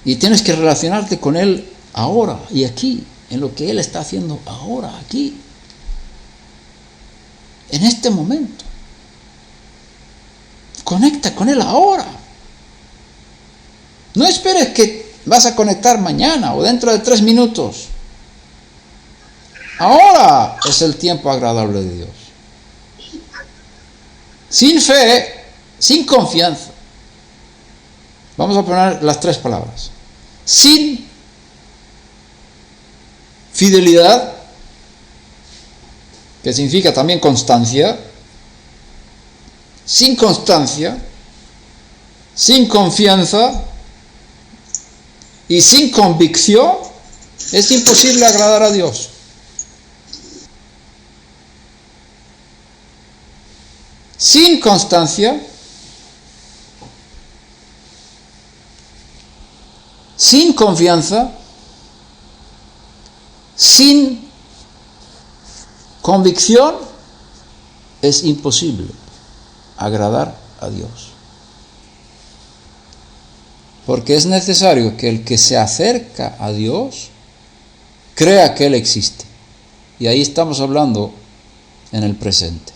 Y tienes que relacionarte con Él ahora y aquí, en lo que Él está haciendo ahora, aquí, en este momento. Conecta con Él ahora. No esperes que vas a conectar mañana o dentro de 3 minutos. Ahora es el tiempo agradable de Dios. Sin fe, sin confianza. Vamos a poner las 3 palabras. Sin fidelidad, que significa también constancia. Sin constancia, sin confianza y sin convicción, es imposible agradar a Dios. Sin constancia, sin confianza, sin convicción, es imposible agradar a Dios. Porque es necesario que el que se acerca a Dios crea que Él existe. Y ahí estamos hablando en el presente.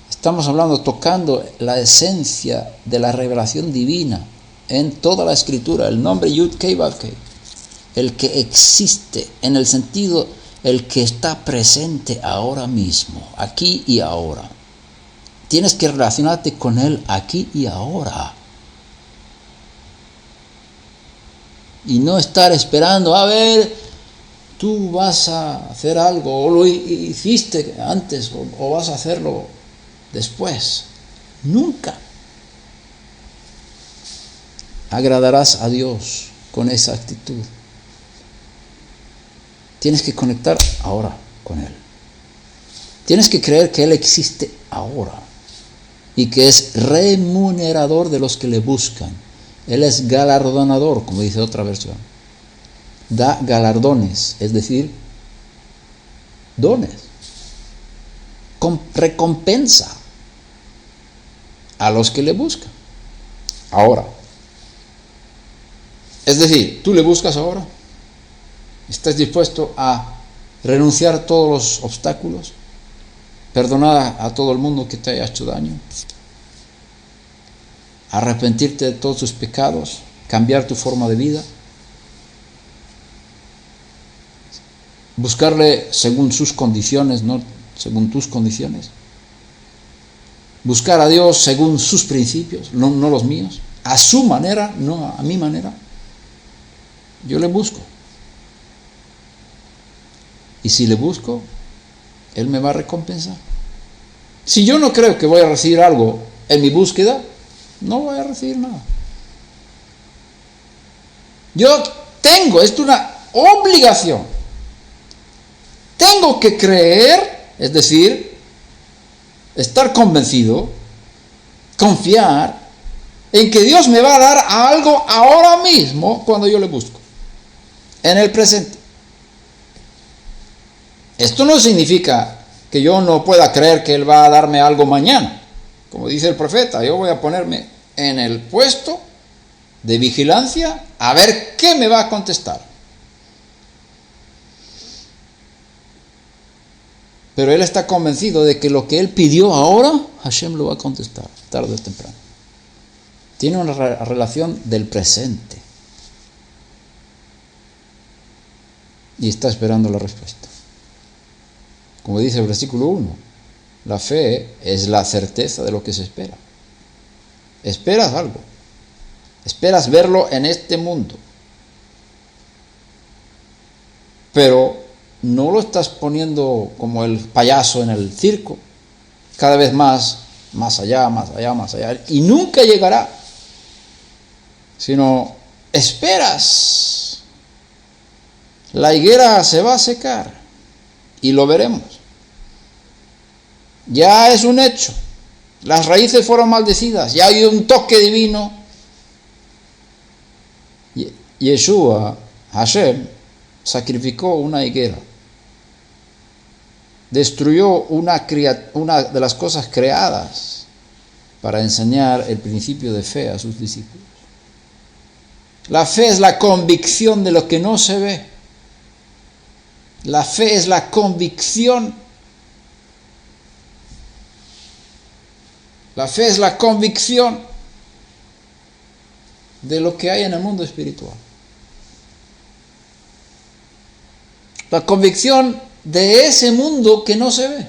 Estamos hablando, tocando la esencia de la revelación divina en toda la Escritura. El nombre Yud-Kei-Vav-Kei, el que existe en el sentido, el que está presente ahora mismo, aquí y ahora. Tienes que relacionarte con Él aquí y ahora. Y no estar esperando, a ver, tú vas a hacer algo, o lo hiciste antes, o vas a hacerlo después. Nunca agradarás a Dios con esa actitud. Tienes que conectar ahora con Él. Tienes que creer que Él existe ahora y que es remunerador de los que le buscan. Él es galardonador, como dice otra versión. Da galardones, es decir, dones. Recompensa a los que le buscan. Ahora. Es decir, ¿tú le buscas ahora? ¿Estás dispuesto a renunciar a todos los obstáculos? ¿Perdonar a todo el mundo que te haya hecho daño? ¿Arrepentirte de todos tus pecados? ¿Cambiar tu forma de vida? ¿Buscarle según sus condiciones, no según tus condiciones? ¿Buscar a Dios según sus principios, no los míos? ¿A su manera, no a mi manera? Yo le busco. Y si le busco, Él me va a recompensar. Si yo no creo que voy a recibir algo en mi búsqueda, no voy a recibir nada. Yo tengo, esto es una obligación. Tengo que creer, es decir, estar convencido, confiar en que Dios me va a dar algo ahora mismo cuando yo le busco, en el presente. Esto no significa que yo no pueda creer que Él va a darme algo mañana. Como dice el profeta, yo voy a ponerme en el puesto de vigilancia a ver qué me va a contestar. Pero él está convencido de que lo que él pidió ahora, Hashem lo va a contestar, tarde o temprano. Tiene una relación del presente. Y está esperando la respuesta. Como dice el versículo 1, la fe es la certeza de lo que se espera. Esperas algo. Esperas verlo en este mundo. Pero no lo estás poniendo como el payaso en el circo. Cada vez más allá, más allá, más allá. Y nunca llegará. Sino esperas. La higuera se va a secar. Y lo veremos. Ya es un hecho. Las raíces fueron maldecidas. Ya hay un toque divino. Yeshua, Hashem, sacrificó una higuera. Destruyó una de las cosas creadas para enseñar el principio de fe a sus discípulos. La fe es la convicción de lo que no se ve. La fe es la convicción. La fe es la convicción de lo que hay en el mundo espiritual. La convicción de ese mundo que no se ve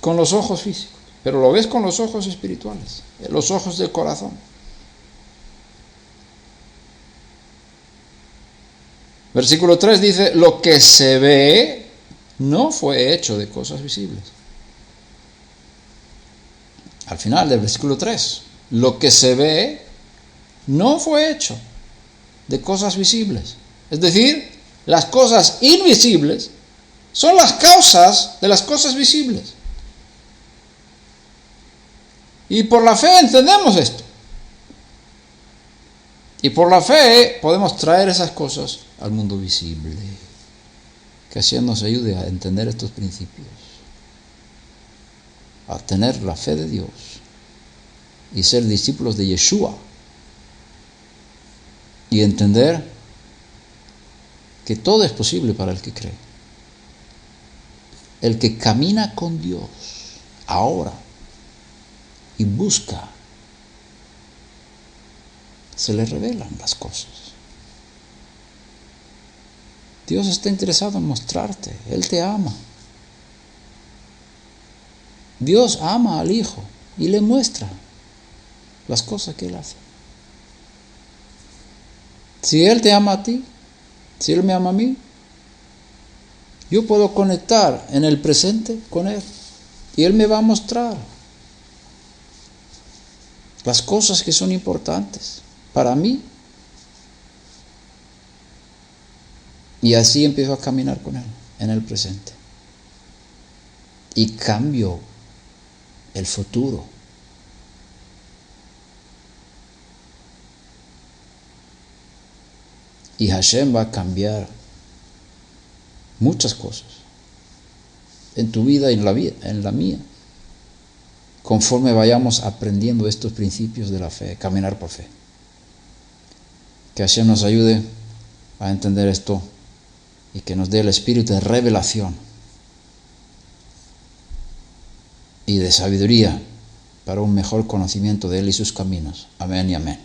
con los ojos físicos, pero lo ves con los ojos espirituales, los ojos del corazón. Versículo 3 dice, lo que se ve no fue hecho de cosas visibles. Al final del versículo 3, lo que se ve no fue hecho de cosas visibles. Es decir, las cosas invisibles son las causas de las cosas visibles. Y por la fe entendemos esto. Y por la fe podemos traer esas cosas al mundo visible. Que así nos ayude a entender estos principios. A tener la fe de Dios. Y ser discípulos de Yeshua. Y entender que todo es posible para el que cree. El que camina con Dios ahora y busca, se le revelan las cosas. Dios está interesado en mostrarte. Él te ama. Dios ama al Hijo y le muestra las cosas que Él hace. Si Él te ama a ti, si Él me ama a mí, yo puedo conectar en el presente con Él y Él me va a mostrar las cosas que son importantes para mí. Y así empiezo a caminar con Él en el presente. Y cambio el futuro. Y Hashem va a cambiar muchas cosas en tu vida y en la mía, conforme vayamos aprendiendo estos principios de la fe, caminar por fe. Que Hashem nos ayude a entender esto y que nos dé el espíritu de revelación y de sabiduría para un mejor conocimiento de Él y sus caminos. Amén y amén.